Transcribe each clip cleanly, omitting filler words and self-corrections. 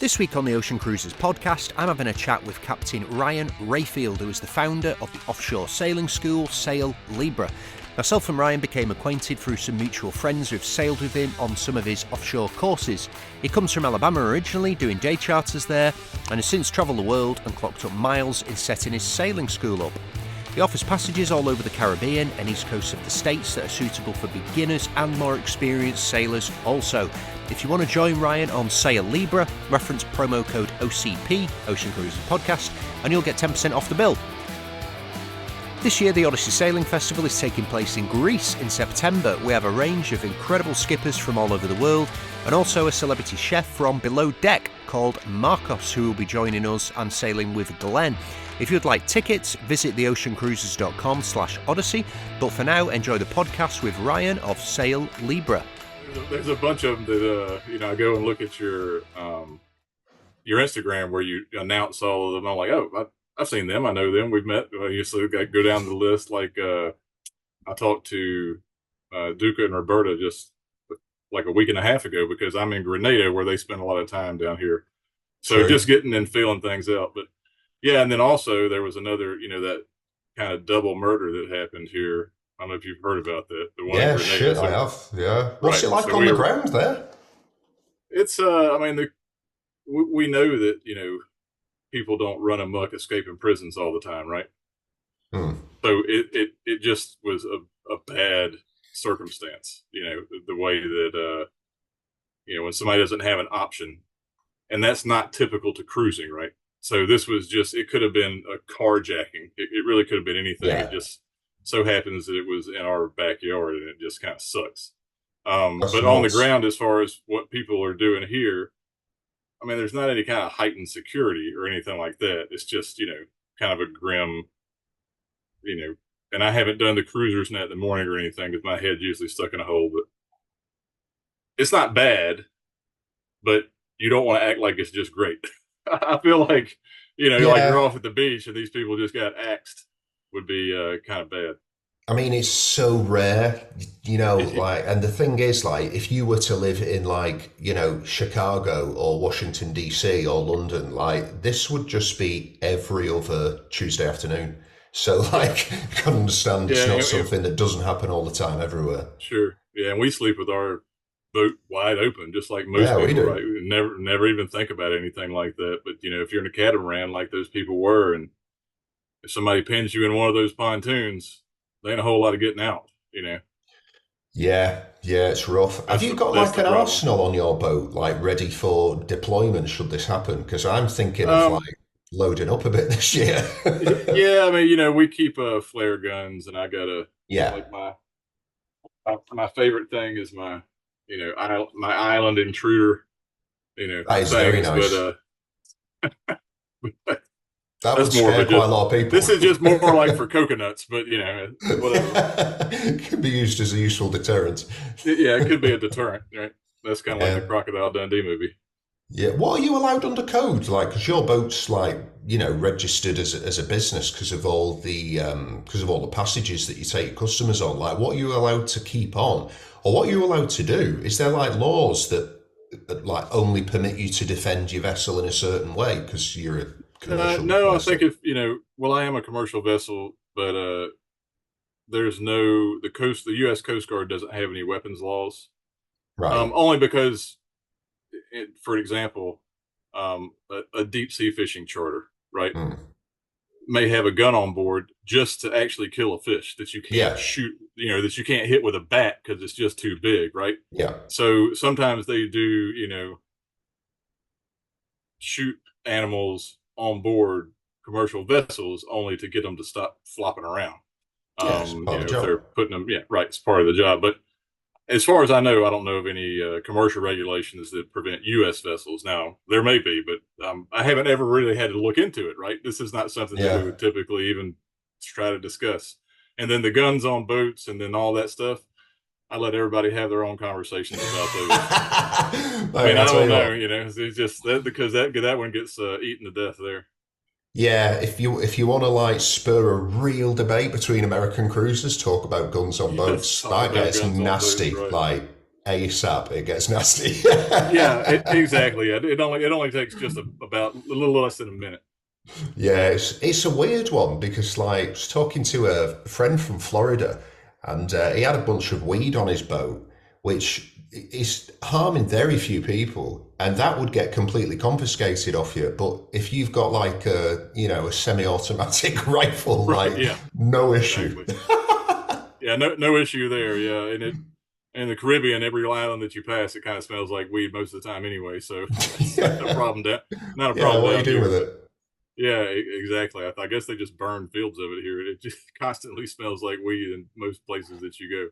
This week on the Ocean Cruisers podcast, I'm having a chat with Captain Ryan Rayfield, who is the founder of the offshore sailing school Sail Libra. Myself and Ryan became acquainted through some mutual friends who've sailed with him on some of his offshore courses. He comes from Alabama originally, doing day charters there, and has since travelled the world and clocked up miles in setting his sailing school up. He offers passages all over the Caribbean and east coast of the States that are suitable for beginners and more experienced sailors also. If you want to join Ryan on Sail Libra, reference promo code OCP, Ocean Cruisers Podcast, and you'll get 10% off the bill. This year, the Odyssey Sailing Festival is taking place in Greece in September. We have a range of incredible skippers from all over the world, and also a celebrity chef from below deck called Marcos, who will be joining us and sailing with Glenn. If you'd like tickets, visit theoceancruisers.com/Odyssey. But for now, enjoy the podcast with Ryan of Sail Libra. There's a bunch of them that, I go and look at your Instagram where you announce all of them. I'm like, oh, I've seen them. I know them. We've met. You still got to go down the list. Like I talked to Duca and Roberta just like a week and a half ago because I'm in Grenada where they spend a lot of time down here. So just getting and feeling things out. But yeah, and then also there was another, that kind of double murder that happened here. I don't know if you've heard about that. The one yeah, shit, I have. Yeah. What's it like on the ground there? It's, we know that, people don't run amok escaping prisons all the time, right? So it just was a bad circumstance, the way that, when somebody doesn't have an option, and that's not typical to cruising, right? So this was just, it could have been a carjacking. It really could have been anything. Yeah. It just so happens that it was in our backyard and it just kind of sucks. But on the ground, as far as what people are doing here, there's not any kind of heightened security or anything like that. It's just, kind of a grim, and I haven't done the cruisers net in the morning or anything because my head's usually stuck in a hole, but it's not bad, but you don't want to act like it's just great. I feel like, like you're off at the beach and these people just got axed would be kind of bad. It's so rare, and the thing is, if you were to live in Chicago or Washington, DC or London, this would just be every other Tuesday afternoon. So you can understand it's not something that doesn't happen all the time everywhere. Sure. Yeah. And we sleep with our boat wide open, just like most people, right? We never even think about anything like that. But, if you're in a catamaran like those people were, and if somebody pins you in one of those pontoons, there ain't a whole lot of getting out, Yeah, it's rough. Have you got an arsenal on your boat, ready for deployment should this happen? Because I'm thinking of loading up a bit this year. Yeah, we keep flare guns, and I got my favorite thing is my my island intruder, that is very nice. But that would scare quite a lot of people. This is just more like for coconuts, but whatever. It can be used as a useful deterrent. Yeah, it could be a deterrent, right? That's kind of like the Crocodile Dundee movie. Yeah, what are you allowed under code? Because your boat's registered as a business because of all the passages that you take customers on. What are you allowed to keep on, or what are you allowed to do? Is there laws that only permit you to defend your vessel in a certain way because you're a commercial no, vessel? I think if I am a commercial vessel, but there's the U.S. Coast Guard doesn't have any weapons laws, right? Only because, for example, a deep sea fishing charter, right, may have a gun on board just to actually kill a fish that you can't shoot, that you can't hit with a bat because it's just too big, right? Yeah. So sometimes they do, shoot animals on board commercial vessels only to get them to stop flopping around. If they're putting them, it's part of the job. But as far as I know, I don't know of any commercial regulations that prevent U.S. vessels. Now, there may be, but I haven't ever really had to look into it, right? This is not something that we would typically even try to discuss. And then the guns on boats and then all that stuff, I let everybody have their own conversations about those. I don't know, it's just that because that one gets eaten to death there. Yeah, if you want to spur a real debate between American cruisers, talk about guns on boats. That gets nasty. Boats, right. ASAP, it gets nasty. Yeah, exactly. Yeah, it only takes just about a little less than a minute. Yeah, it's a weird one because like I was talking to a friend from Florida, and he had a bunch of weed on his boat, which is harming very few people, and that would get completely confiscated off you. But if you've got like a semi-automatic rifle, Right? like Yeah, no issue. exactly. Yeah, no issue there. Yeah, and in the Caribbean, every island that you pass, it kind of smells like weed most of the time anyway. So it's not a problem down, not a Yeah, problem what are you down doing here. with But it? yeah, exactly. I guess they just burn fields of it here. It just constantly smells like weed in most places that you go.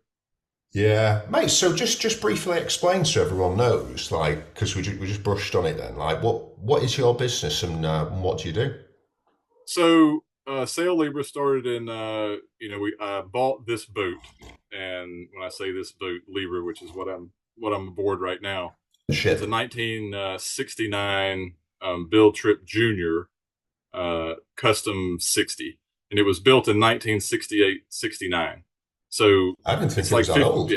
Yeah, mate. So just briefly explain so everyone knows, like, because we just brushed on it then. Like, what is your business and what do you do? So, Sail Libra started in, we bought this boat, and when I say this boat, Libra, which is what I'm aboard right now, The is a ship. 1969 Bill Tripp Jr. Custom 60, and it was built in 1968, 69. So I didn't think it's it like was that old.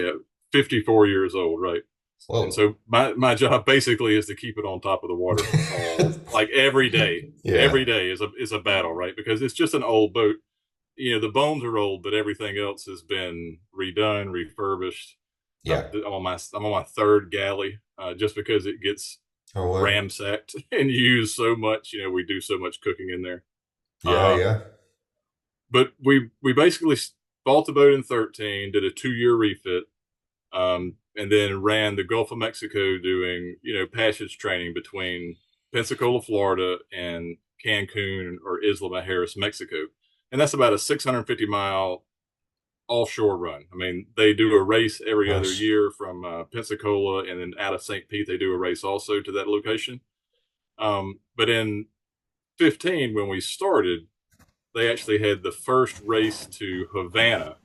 54 years old, right? And Well, so my job basically is to keep it on top of the water like every day. yeah, Every day is a battle, right? Because it's just an old boat. The bones are old, but everything else has been redone, refurbished. yeah. I'm on my third galley, just because it gets Oh, well, ramsacked and used so much. We do so much cooking in there. yeah, Uh, yeah. but we basically bought the boat in 13, did a 2-year refit, and then ran the Gulf of Mexico doing, passage training between Pensacola, Florida, and Cancun or Isla Mujeres, Mexico. And that's about a 650-mile offshore run. I mean, they do a race every other Nice. year from Pensacola, and then out of St. Pete, they do a race also to that location. But in 15, when we started, they actually had the first race to Havana,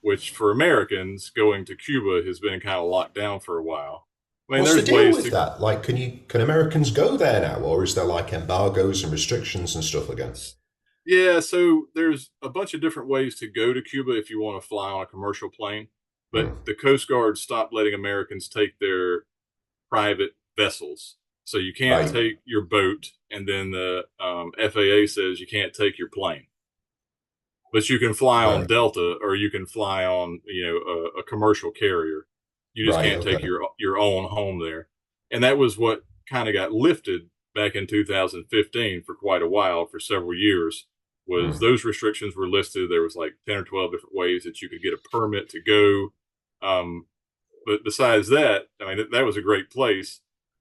which for Americans going to Cuba has been kind of locked down for a while. I mean, What's the there's deal ways with to, that? Like, can Americans go there now, or is there like embargoes and restrictions and stuff again? yeah, so there's a bunch of different ways to go to Cuba if you want to fly on a commercial plane, but Hmm. the Coast Guard stopped letting Americans take their private vessels. So you can't Right, take your boat, and then the FAA says you can't take your plane. But you can fly on right, Delta, or you can fly on a commercial carrier. You just right. can't take Okay. your own home there. And that was what kind of got lifted back in 2015 for quite a while, for several years. Was Hmm. those restrictions were listed. There was like 10 or 12 different ways that you could get a permit to go. But besides that, I mean, that was a great place.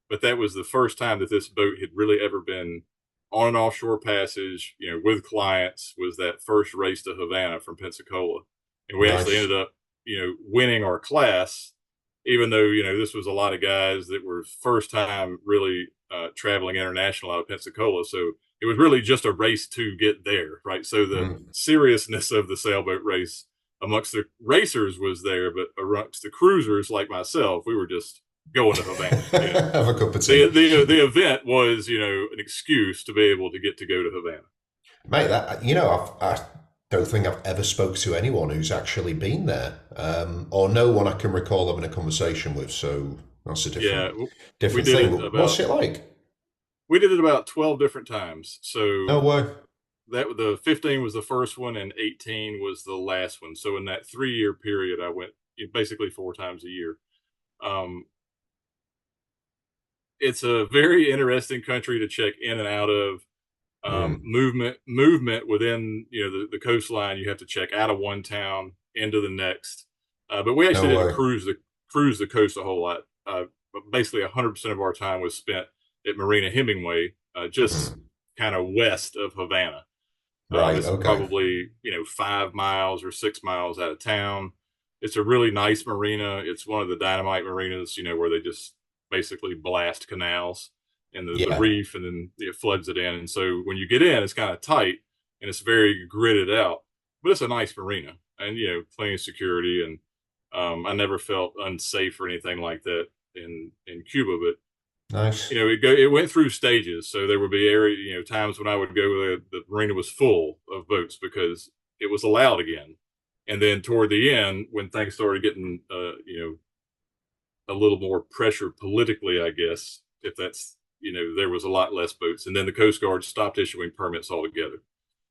But that was the first time that this boat had really ever been on an offshore passage, with clients. Was that first race to Havana from Pensacola. And we actually Nice. ended up, winning our class, even though, this was a lot of guys that were first time really traveling international out of Pensacola. So it was really just a race to get there, right? So the Hmm. seriousness of the sailboat race amongst the racers was there, but amongst the cruisers like myself, we were just going to Havana. Have a cup of The tea, the the event was, an excuse to be able to get to go to Havana. mate. That I don't think I've ever spoke to anyone who's actually been there, or no one I can recall having a conversation with. So that's a Yeah, we different did thing. it But what's about it like? 12 different times. No So way. that the 15 was the first one, and 18 was the last one. So in that 3-year period, I went basically 4 times a year. Um, it's a very interesting country to check in and out of. Hmm. Movement within the coastline. You have to check out of one town into the next. But we actually No didn't way. cruise the coast a whole lot. But basically, 100% of our time was spent at Marina Hemingway, just Hmm. kind of west of Havana. Right. This is Okay. probably 5 miles or 6 miles out of town. It's a really nice marina. It's one of the dynamite marinas, where they just basically blast canals and the Yeah. reef, and then it floods it in. And so when you get in, it's kind of tight and it's very gridded out, but it's a nice marina, and plenty of security. And I never felt unsafe or anything like that in Cuba. But Nice. it went through stages. So there would be times when I would go, the marina was full of boats because it was allowed again. And then toward the end, when things started getting, a little more pressure politically, I guess, if that's, there was a lot less boats. And then the Coast Guard stopped issuing permits altogether.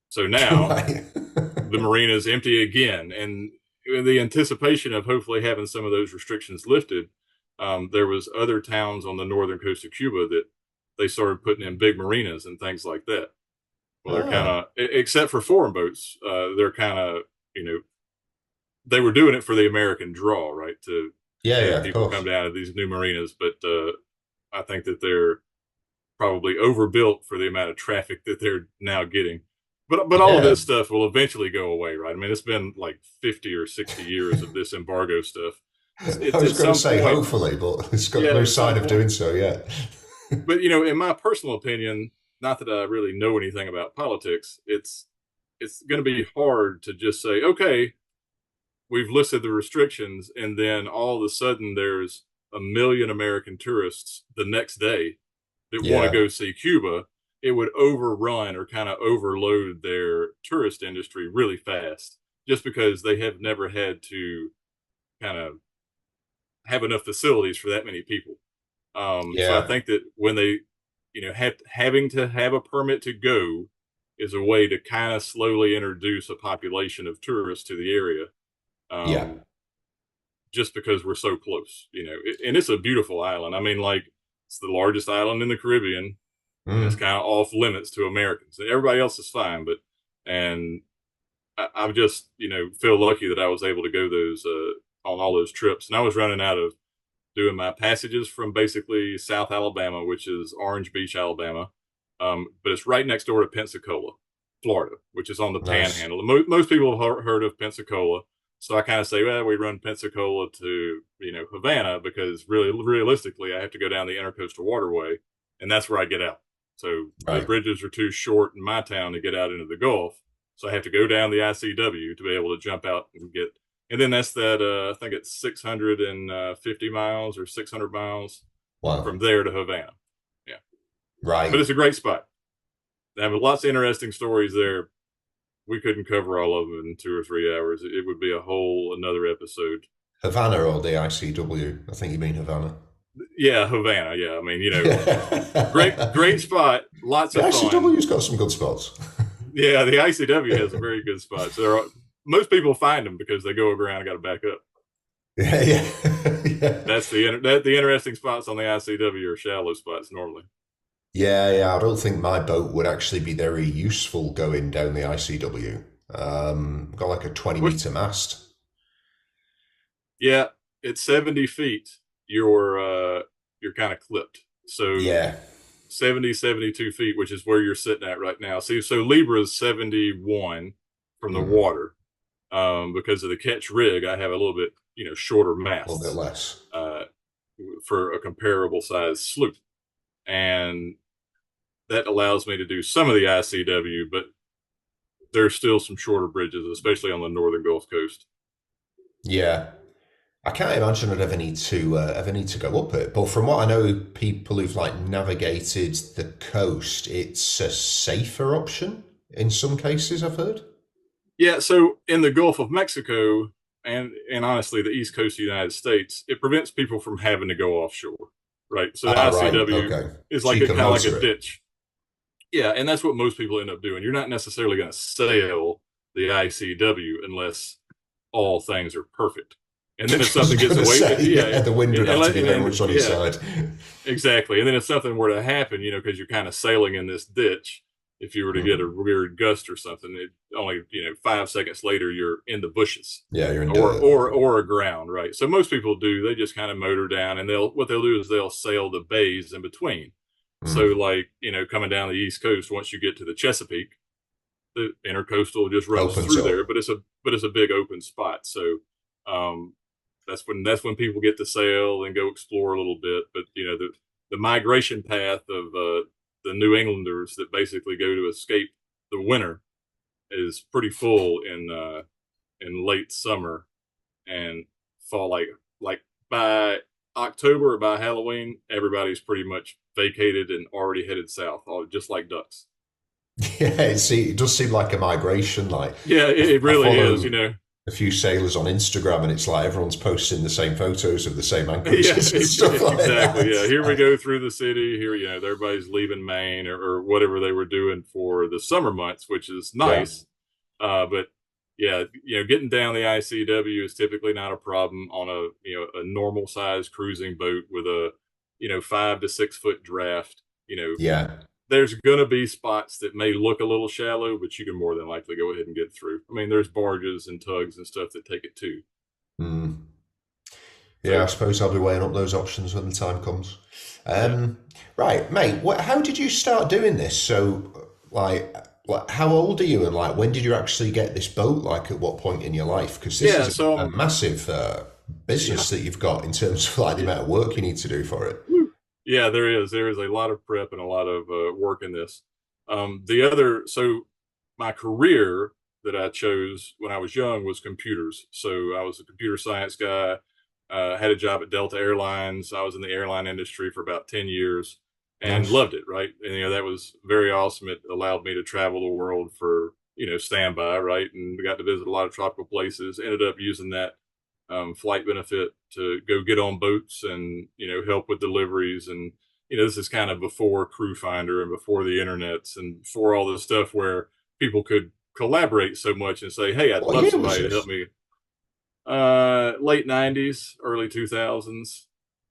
So now the marina is empty again. And in the anticipation of hopefully having some of those restrictions lifted, there was other towns on the northern coast of Cuba that they started putting in big marinas and things like that. Well, they're kind of, except for foreign boats, they're kind of, they were doing it for the American draw, right? To people come down to these new marinas. But I think that they're probably overbuilt for the amount of traffic that they're now getting. But all of this stuff will eventually go away, right? I mean, it's been like 50 or 60 years of this embargo stuff. I was going to say hopefully, but it's got no sign of doing so yet. But, in my personal opinion, not that I really know anything about politics, it's going to be hard to just say, okay, we've listed the restrictions, and then all of a sudden there's 1 million American tourists the next day that want to go see Cuba. It would overrun or kind of overload their tourist industry really fast, just because they have never had to kind of have enough facilities for that many people. So I think that when they, having to have a permit to go is a way to kind of slowly introduce a population of tourists to the area. Just because we're so close, and it's a beautiful island. I mean, like, it's the largest island in the Caribbean. It's kind of off limits to Americans. Everybody else is fine, and I just, feel lucky that I was able to go on all those trips. And I was running out of doing my passages from basically South Alabama, which is Orange Beach, Alabama. But it's right next door to Pensacola, Florida, which is on the Panhandle. Most people have heard of Pensacola. So I kind of say, well, we run Pensacola to, Havana, because really, realistically, I have to go down the Intercoastal Waterway, and that's where I get out. So the bridges are too short in my town to get out into the Gulf. So I have to go down the ICW to be able to jump out and get, and then that's that, I think it's 650 miles or 600 miles from there to Havana. Yeah. Right. But it's a great spot. They have lots of interesting stories there. We couldn't cover all of them in 2 or 3 hours. It would be a whole another episode. Havana or the ICW? I think you mean Havana. Yeah, Havana. Yeah, I mean, great spot. Lots of fun. The ICW's got some good spots. Yeah, the ICW has a very good spot. So most people find them because they go around and got to back up. Yeah. That's the interesting spots on the ICW are shallow spots normally. Yeah. I don't think my boat would actually be very useful going down the ICW. Got like a 20-meter mast. Yeah, at 70 feet, you're kind of clipped. So 70, 72 feet, which is where you're sitting at right now. See, so Libra is 71 from the water. Because of the catch rig, I have a little bit, shorter mast. A little bit less. For a comparable size sloop. And that allows me to do some of the ICW, but there's still some shorter bridges, especially on the northern Gulf Coast. Yeah. I can't imagine I'd ever need to go up it, but from what I know, people who've navigated the coast, it's a safer option in some cases, I've heard. Yeah, so in the Gulf of Mexico and honestly the east coast of the United States, it prevents people from having to go offshore, right? So the ICW is kind of like a ditch. Yeah, and that's what most people end up doing. You're not necessarily going to sail the ICW unless all things are perfect. And then if something gets away, the wind would have to be very much on your side. Exactly. And then if something were to happen, because you're kind of sailing in this ditch, if you were to get a weird gust or something, it only 5 seconds later you're in the bushes. Yeah, you're in or aground, right? So most people they just kind of motor down, and what they'll do is they'll sail the bays in between. So coming down the East Coast, once you get to the Chesapeake, the Intercoastal just runs through there, but it's a big open spot. So that's when people get to sail and go explore a little bit. But the migration path of the New Englanders that basically go to escape the winter is pretty full in late summer and fall. Like by October or by Halloween, everybody's pretty much vacated and already headed south, just like ducks. Yeah, it does seem like a migration. It really is. a few sailors on Instagram, and it's like everyone's posting the same photos of the same Yeah, anchorages and stuff like exactly. that. Yeah, here we go through the city. Here, everybody's leaving Maine or whatever they were doing for the summer months, which is Yeah. nice. But yeah, getting down the ICW is typically not a problem on a normal size cruising boat with a 5 to 6 foot draft. Yeah. There's going to be spots that may look a little shallow, but you can more than likely go ahead and get through. I mean, there's barges and tugs and stuff that take it too. Mm. So, Yeah, I suppose I'll be weighing up those options when the time comes. yeah. Right, mate. How did you start doing this? So, how old are you, and like, when did you actually get this boat? Like, at what point in your life? Because this Yeah, is so a massive business that you've got in terms of like the amount of work you need to do for it. yeah, there is a lot of prep and a lot of work in this. So my career that I chose when I was young was computers. So I was a computer science guy. Had a job at Delta Airlines. I was in the airline industry for about 10 years and Nice. loved it, right? And that was very awesome. It allowed me to travel the world for standby, right? And we got to visit a lot of tropical places. Ended up using that flight benefit to go get on boats and help with deliveries. And this is kind of before Crew Finder and before the internets and before all this stuff where people could collaborate so much and say, hey, I'd What love year was somebody to help this? me. Late 90s, early 2000s.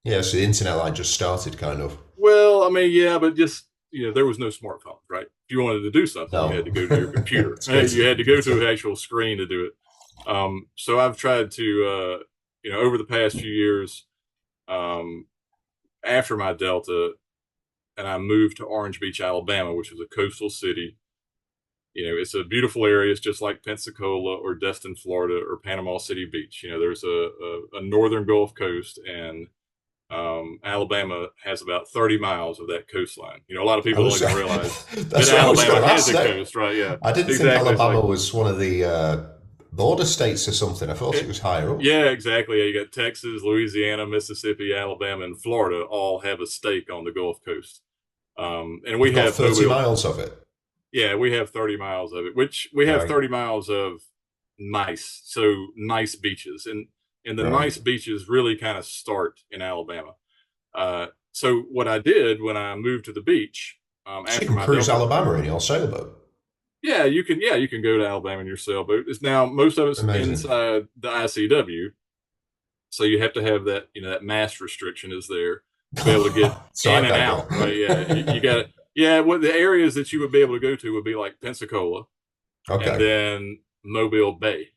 Yeah, so the internet like just started, kind of. Well, I mean, yeah, but just there was no smartphones, right? If you wanted to do something, you had No, to go to your computer. it's You had to go to good. an actual screen to do it. So I've tried to, over the past few years, um, after my Delta, and I moved to Orange Beach, Alabama, which is a coastal city. It's a beautiful area. It's just like Pensacola or Destin, Florida, or Panama City Beach. There's a northern Gulf Coast, and Alabama has about 30 miles of that coastline. A lot of I people don't was even realize that that's what I was Alabama going to has ask a now. coast, right? Yeah, I didn't think exactly. It's Alabama like, was one of the border states or something. I thought it was higher up. yeah, exactly. Yeah, you got Texas, Louisiana, Mississippi, Alabama, and Florida all have a stake on the Gulf Coast. And we You've got have 30 Mobile. miles of it. Yeah, we have 30 miles of it, which we have Right, 30 miles of nice beaches. And the right. nice beaches really kind of start in Alabama. So what I did when I moved to the beach, So you after can my cruise Delta, Alabama in your sailboat. yeah, you can go to Alabama in your sailboat. It's now most of it's Amazing. inside the ICW, so you have to have that mass restriction is there to be able to get So I in and can't out, right? Yeah, you go. got it. Yeah, what the areas that you would be able to go to would be like Pensacola and Okay. then Mobile Bay,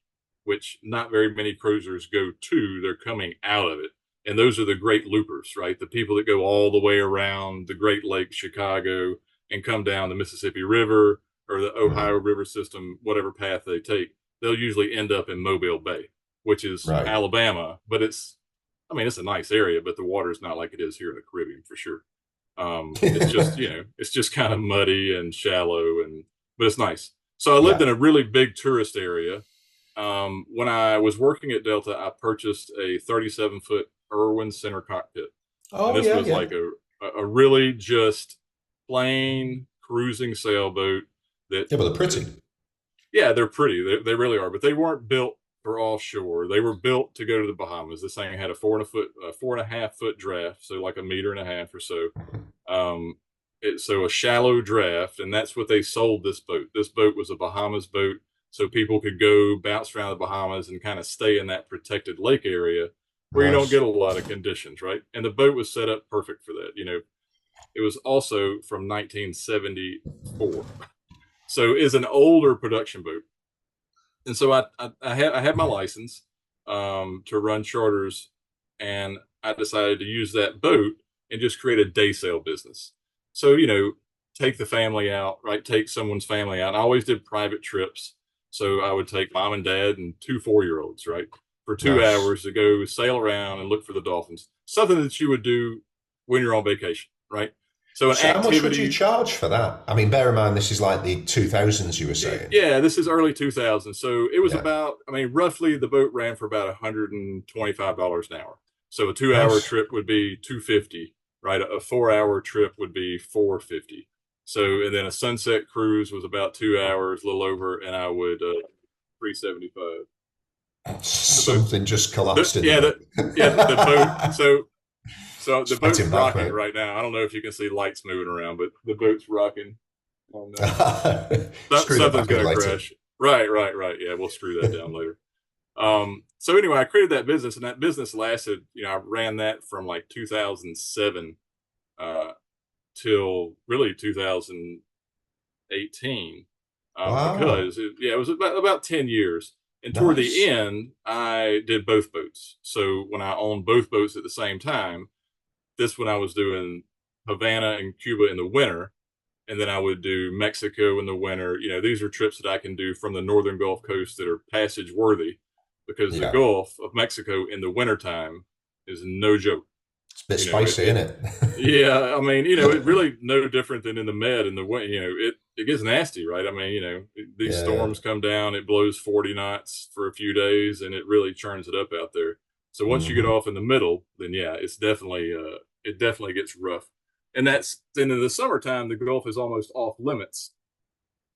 which not very many cruisers go to. They're coming out of it. And those are the great loopers, right? The people that go all the way around the Great Lakes, Chicago, and come down the Mississippi River or the Ohio Mhm. River system, whatever path they take, they'll usually end up in Mobile Bay, which is Right. Alabama. But it's a nice area, but the water's not like it is here in the Caribbean for sure. It's just, it's just kind of muddy and shallow, but it's nice. So I lived Yeah. in a really big tourist area. When I was working at Delta, I purchased a 37-foot Irwin center cockpit, and Oh this yeah, was yeah. like a really just plain cruising sailboat that, Yeah, but they're pretty. yeah, they're pretty. They really are, but they weren't built for offshore. They were built to go to the Bahamas. This thing had a 4.5 foot draft, so like a meter and a half or so. Um, so a shallow draft, and that's what they sold this boat. This boat was a Bahamas boat, so people could go bounce around the Bahamas and kind of stay in that protected lake area where you don't Nice. get a lot of conditions, right? And the boat was set up perfect for that. It was also from 1974, so is an older production boat. And so I had my license to run charters, and I decided to use that boat and just create a day sail business. So take the family out, right? Take someone's family out. And I always did private trips, so I would take mom and dad and two 4-year-olds, right, for two Nice. hours to go sail around and look for the dolphins. Something that you would do when you're on vacation, right? So an So how much would you activity. charge for that? I mean, bear in mind this is like the 2000s you were saying. Yeah, this is early 2000s. So it was Yeah. about, I mean, roughly the boat ran for about $125 an hour. So a 2 hour Nice. trip would be 250, right? A 4 hour trip would be 450. So, and then a sunset cruise was about 2 hours, a little over, and I would 375. Something just collapsed in the boat. So the boat's back, rocking mate. right now. I don't know if you can see lights moving around, but the boat's rocking. Screw that Something's back in gonna later. crash. Right. Yeah, we'll screw that down later. So anyway, I created that business, and that business lasted. I ran that from like 2007 till really 2018, Wow. because it was about 10 years. And toward the Nice. end, I did both boats. So when I owned both boats at the same time, this one I was doing Havana and Cuba in the winter, and then I would do Mexico in the winter. These are trips that I can do from the northern Gulf Coast that are passage worthy, because the Yeah. Gulf of Mexico in the wintertime is no joke. It's a bit spicy, isn't it? Yeah, I mean, it really no different than in the Med in the winter. It gets nasty, right? I mean, these storms come down, it blows 40 knots for a few days, and it really churns it up out there. So once you get off in the middle, then yeah, it definitely gets rough. And then in the summertime, the Gulf is almost off limits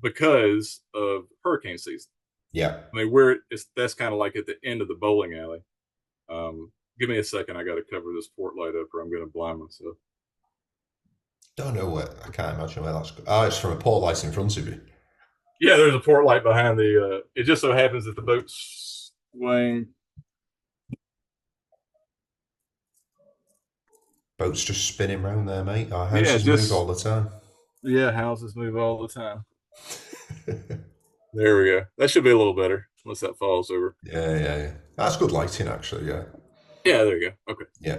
because of hurricane season. Yeah. I mean, that's kind of like at the end of the bowling alley. Give me a second. I got to cover this port light up or I'm going to blind myself. Don't know what. I can't imagine where that's. Oh, it's from a port light in front of you. Yeah, there's a port light behind the. It just so happens that the boat's swaying. Boat's just spinning round there, mate. Our houses move all the time. Yeah, houses move all the time. There we go. That should be a little better once that falls over. Yeah. That's good lighting, actually. Yeah. Yeah, there you go. Okay. Yeah.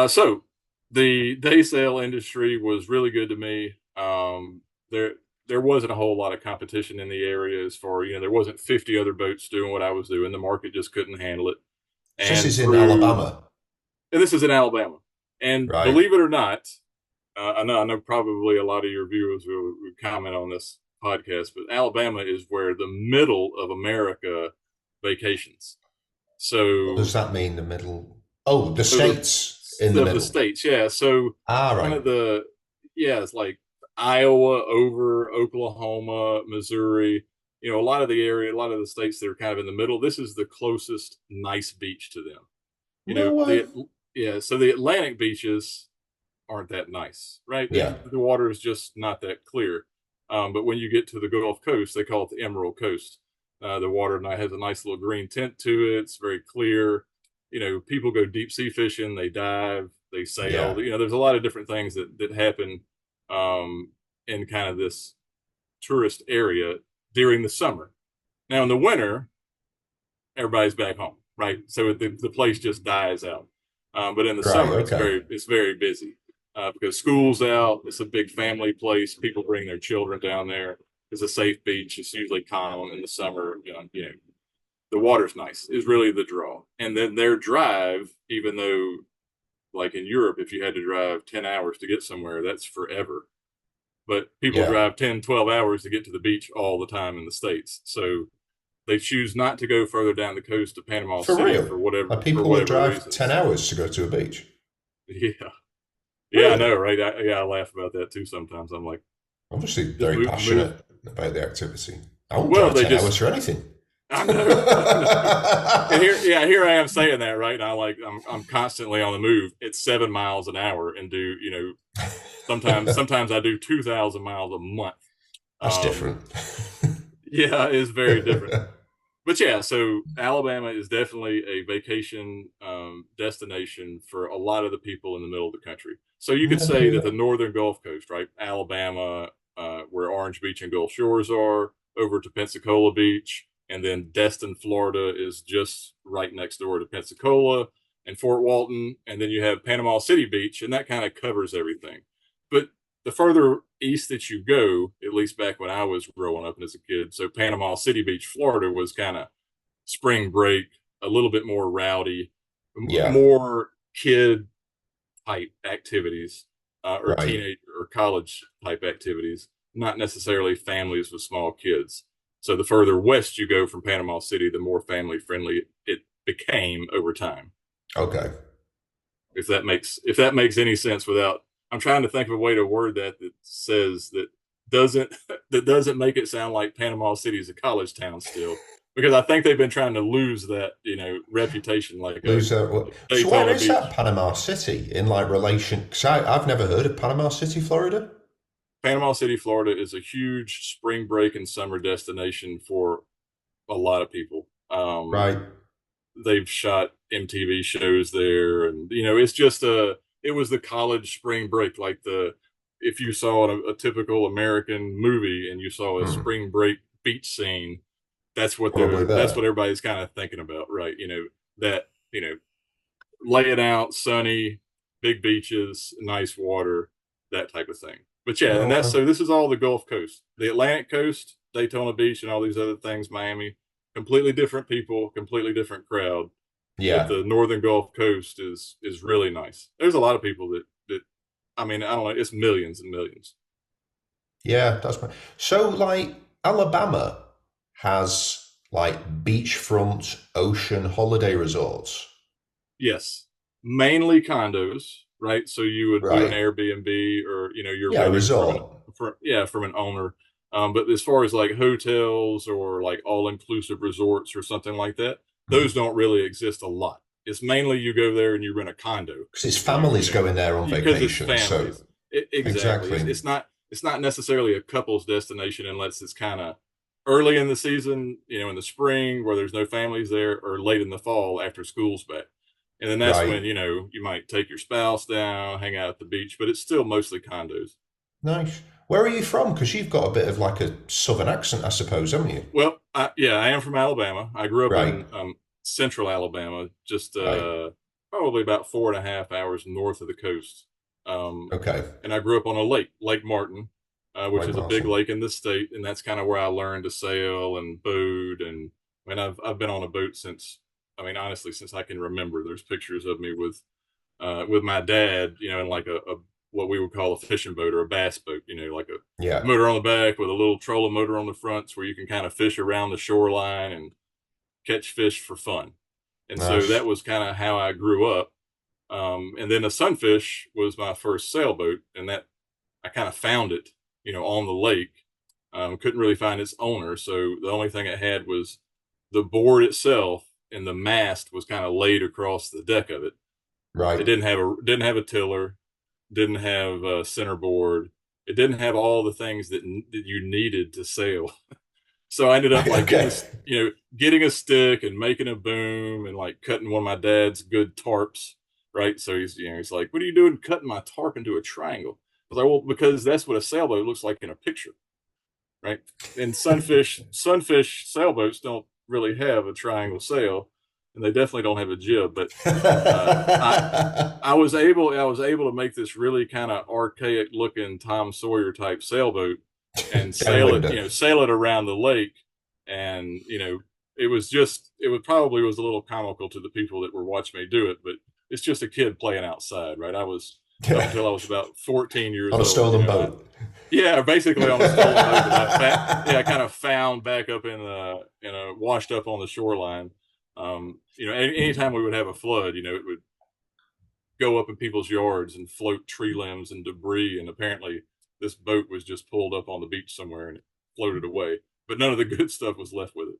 So the day sail industry was really good to me. There wasn't a whole lot of competition in the area as far, there wasn't 50 other boats doing what I was doing. The market just couldn't handle it. And this is in Alabama. And this is in Alabama. And right. Believe it or not, I know probably a lot of your viewers will comment on this podcast, but Alabama is where the middle of America vacations. So what does that mean, the middle? Oh, the states in the middle. The states, yeah. So right. Kind of it's like Iowa over Oklahoma, Missouri. A lot of the states that are kind of in the middle. This is the closest nice beach to them. So the Atlantic beaches aren't that nice, right? Yeah. The water is just not that clear. But when you get to the Gulf Coast, they call it the Emerald Coast. The water has a nice little green tint to it. It's very clear. People go deep sea fishing, they dive, they sail. Yeah. There's a lot of different things that happen in kind of this tourist area during the summer. Now in the winter, everybody's back home, right? So the place just dies out. But in the summer, it's very busy because school's out. It's a big family place. People bring their children down there. It's a safe beach. It's usually calm in the summer. The water's nice is really the draw. And then their drive, even though like in Europe, if you had to drive 10 hours to get somewhere, that's forever. But people drive 10, 12 hours to get to the beach all the time in the States. So they choose not to go further down the coast to Panama City for whatever. People will drive 10 hours to go to a beach. Yeah. Yeah, I know, right? I laugh about that too sometimes. I'm like, I'm just very passionate about the activity. I won't drive 10 hours for anything. I know. And here I am saying that, right? And I'm constantly on the move. It's 7 miles an hour and do, sometimes I do 2,000 miles a month. That's different. Yeah, it's very different. But yeah, so Alabama is definitely a vacation destination for a lot of the people in the middle of the country. So you could say that the northern Gulf Coast, right? Alabama, where Orange Beach and Gulf Shores are, over to Pensacola Beach, and then Destin, Florida is just right next door to Pensacola, and Fort Walton, and then you have Panama City Beach, and that kind of covers everything. But the further east that you go, at least back when I was growing up and as a kid, so Panama City Beach, Florida was kind of spring break, a little bit more rowdy, more kid type activities, or teenage or college type activities, not necessarily families with small kids. So the further west you go from Panama City, the more family friendly it became over time. Okay. If that makes any sense without, I'm trying to think of a way to word that says that doesn't make it sound like Panama City is a college town still. because I think they've been trying to lose that, reputation like a Lose that. So where Daytona is that Beach. Panama City in like relation? Because I've never heard of Panama City, Florida. Panama City, Florida is a huge spring break and summer destination for a lot of people. Right. They've shot MTV shows there, and it was the college spring break, like if you saw a typical American movie and you saw a Hmm. spring break beach scene, Probably that's there. what everybody's kind of thinking about, right? That lay it out, sunny, big beaches, nice water, that type of thing. But yeah, and Oh, that's wow. so this is all the Gulf Coast, the Atlantic Coast, Daytona Beach, and all these other things, Miami. Completely different people, completely different crowd. But Yeah. the Northern Gulf Coast is really nice. There's a lot of people that I mean, I don't know, it's millions and millions. Yeah, that's my. So like Alabama has like beachfront ocean holiday resorts. Yes, mainly condos, right? So you would do an Right. Airbnb, or you're Yeah, a renting resort. from an owner. But as far as like hotels or like all inclusive resorts or something like that, those don't really exist a lot. It's mainly you go there and you rent a condo, Because it's and families going there on because it's vacation. So families. Exactly. exactly. It's not necessarily a couple's destination unless it's kind of early in the season, in the spring where there's no families there, or late in the fall after school's back. And then that's Right. when, you might take your spouse down, hang out at the beach, but it's still mostly condos. Nice. Where are you from? Because you've got a bit of like a southern accent, I suppose, haven't you? Well, yeah, I am from Alabama. I grew up Right. in central Alabama, just Right. probably about 4.5 hours north of the coast. Okay. And I grew up on a lake, Lake Martin, which Like is a big Martin. lake in the state, and that's kind of where I learned to sail and boat. And I mean, I've been on a boat since, I mean, honestly, since I can remember. There's pictures of me with my dad, in like a what we would call a fishing boat or a bass boat, like a Yeah. motor on the back with a little trolling motor on the front, where you can kind of fish around the shoreline and catch fish for fun. And so Nice. that was kind of how I grew up. And then a Sunfish was my first sailboat, and that I kind of found it, on the lake. Couldn't really find its owner, so the only thing it had was the board itself, and the mast was kind of laid across the deck of it. It Right. didn't have a tiller, didn't have a centerboard. It didn't have all the things that you needed to sail. So I ended up like Okay. getting a stick and making a boom and like cutting one of my dad's good tarps, right? So he's like, "What are you doing cutting my tarp into a triangle?" I was like, "Well, because that's what a sailboat looks like in a picture, right?" And sunfish sailboats don't really have a triangle sail, and they definitely don't have a jib. But I I was able to make this really kind of archaic looking Tom Sawyer type sailboat and Downwinder. sail it around the lake. And, it probably was a little comical to the people that were watching me do it, but it's just a kid playing outside, right? I was up until I was about 14 years On a old, stolen boat. yeah, basically on a stolen boat that I kind of found back up washed up on the shoreline. Anytime we would have a flood, it would go up in people's yards and float tree limbs and debris. And apparently, this boat was just pulled up on the beach somewhere and it floated away. But none of the good stuff was left with it.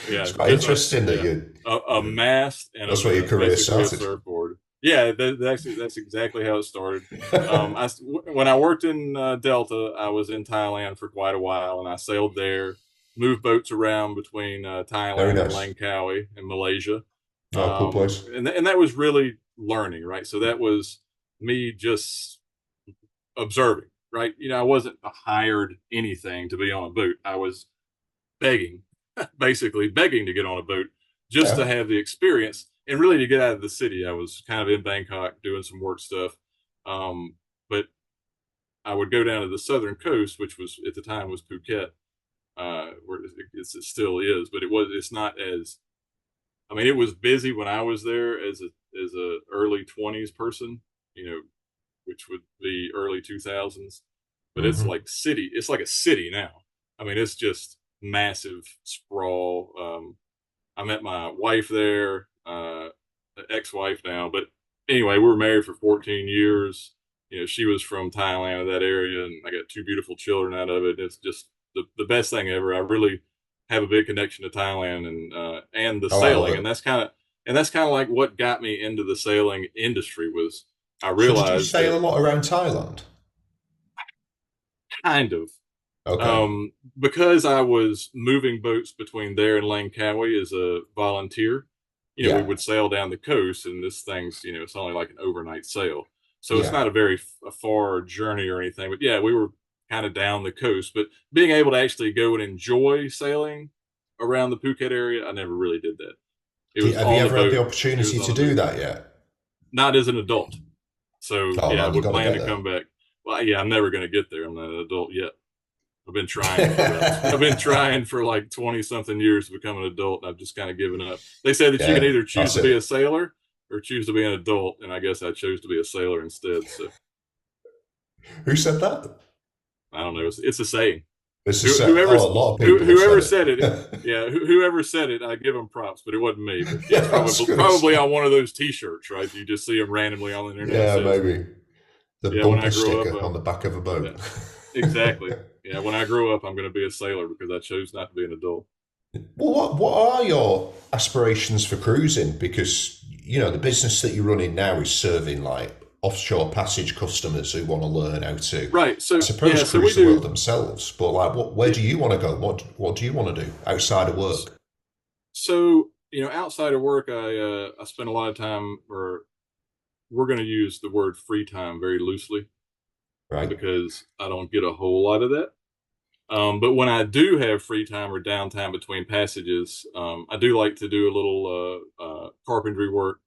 Yeah, It's quite just interesting that you. a mast and That's where your career basically a started. surfboard. Yeah, that's exactly how it started. When I worked in Delta, I was in Thailand for quite a while, and I sailed there, moved boats around between Very Thailand and nice. Langkawi in Malaysia. Oh, cool place. And that was really learning, right? So that was me just observing, right? I wasn't hired anything to be on a boat. I was begging, basically begging to get on a boat just to Yeah. have the experience and really to get out of the city. I was kind of in Bangkok doing some work stuff. But I would go down to the southern coast, which was at the time was Phuket, where it still is, but it's not as, I mean, it was busy when I was there as a early 20s person, you know, which would be early 2000s. But Hmm. it's like a city now. I mean, it's just massive sprawl. I met my wife there, ex-wife now, but anyway, we were married for 14 years. She was from Thailand, that area, and I got two beautiful children out of it. It's just the best thing ever. I really have a big connection to Thailand and the Oh, I love sailing, it. and that's kind of like what got me into the sailing industry was I So did you realized sail that a lot around Thailand? kind of Okay. because I was moving boats between there and Langkawi as a volunteer. We Yeah. would sail down the coast, and this thing's it's only like an overnight sail, so it's Yeah. not a far journey or anything. But yeah, we were kind of down the coast, but being able to actually go and enjoy sailing around the Phuket area, I never really did that. It was Have you on the ever had boat. the It was opportunity on to a do boat. that yet? Not as an adult. So Oh yeah, I man, you would got to plan get to there. come back. Well, yeah, I'm never going to get there. I'm not an adult yet. I've been trying for like 20 something years to become an adult, and I've just kind of given up. They say that you can Yeah, either choose that's to be a it. sailor or choose to be an adult, and I guess I chose to be a sailor instead. So Who said that? I don't know. It's a saying. This is Whoever oh, a lot of people have said whoever said it, it. yeah, whoever said it, I give them props, but it wasn't me. But yeah, Yeah, it's I was gonna probably say. on one of those T-shirts, right? You just see them randomly on the internet. It Yeah, says, maybe the "Yeah, when bumper I grow up, sticker on the back of a yeah, boat. exactly. Yeah, when I grow up, I'm going to be a sailor because I chose not to be an adult." Well, what are your aspirations for cruising? Because the business that you're running now is serving like offshore passage customers who want to learn how to, Right. I So yeah. suppose, So we cruise the world do. themselves. But like, where Yeah. do you want to go? What do you want to do outside of work? So outside of work, I spend a lot of time, or we're going to use the word free time very loosely Right. because I don't get a whole lot of that. But when I do have free time or downtime between passages, I do like to do a little carpentry work.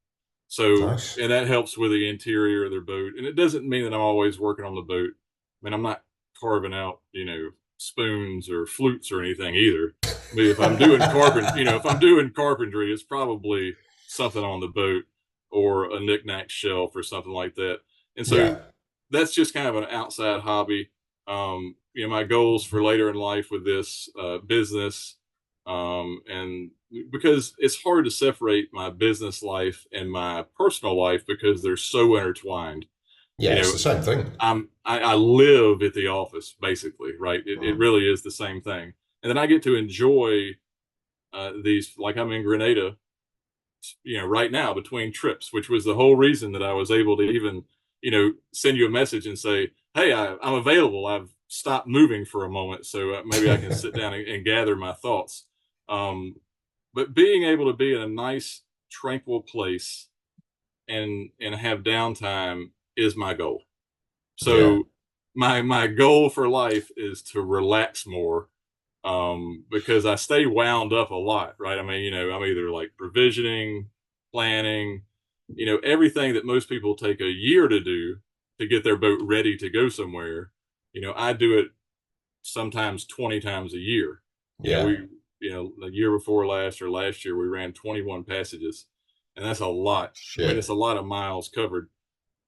So, Nice. and that helps with the interior of their boat. And it doesn't mean that I'm always working on the boat. I mean, I'm not carving out, spoons or flutes or anything either. I mean, if I'm doing carpentry, it's probably something on the boat or a knickknack shelf or something like that. And so Yeah. that's just kind of an outside hobby. My goals for later in life with this business, and because it's hard to separate my business life and my personal life because they're so intertwined. Yeah, You it's know, the same thing. I live at the office basically, right? It Mm. really is the same thing, and then I get to enjoy these. Like I'm in Grenada, right now between trips, which was the whole reason that I was able to even, send you a message and say, "Hey, I'm available. I've stopped moving for a moment, so maybe I can sit down and gather my thoughts." But being able to be in a nice, tranquil place and have downtime is my goal. Yeah. So my goal for life is to relax more because I stay wound up a lot, right? I mean, I'm either like provisioning, planning, everything that most people take a year to do to get their boat ready to go somewhere. I do it sometimes 20 times a year. Yeah. The year before last or last year, we ran 21 passages, and that's a lot. I mean, it's Shit. a lot of miles covered.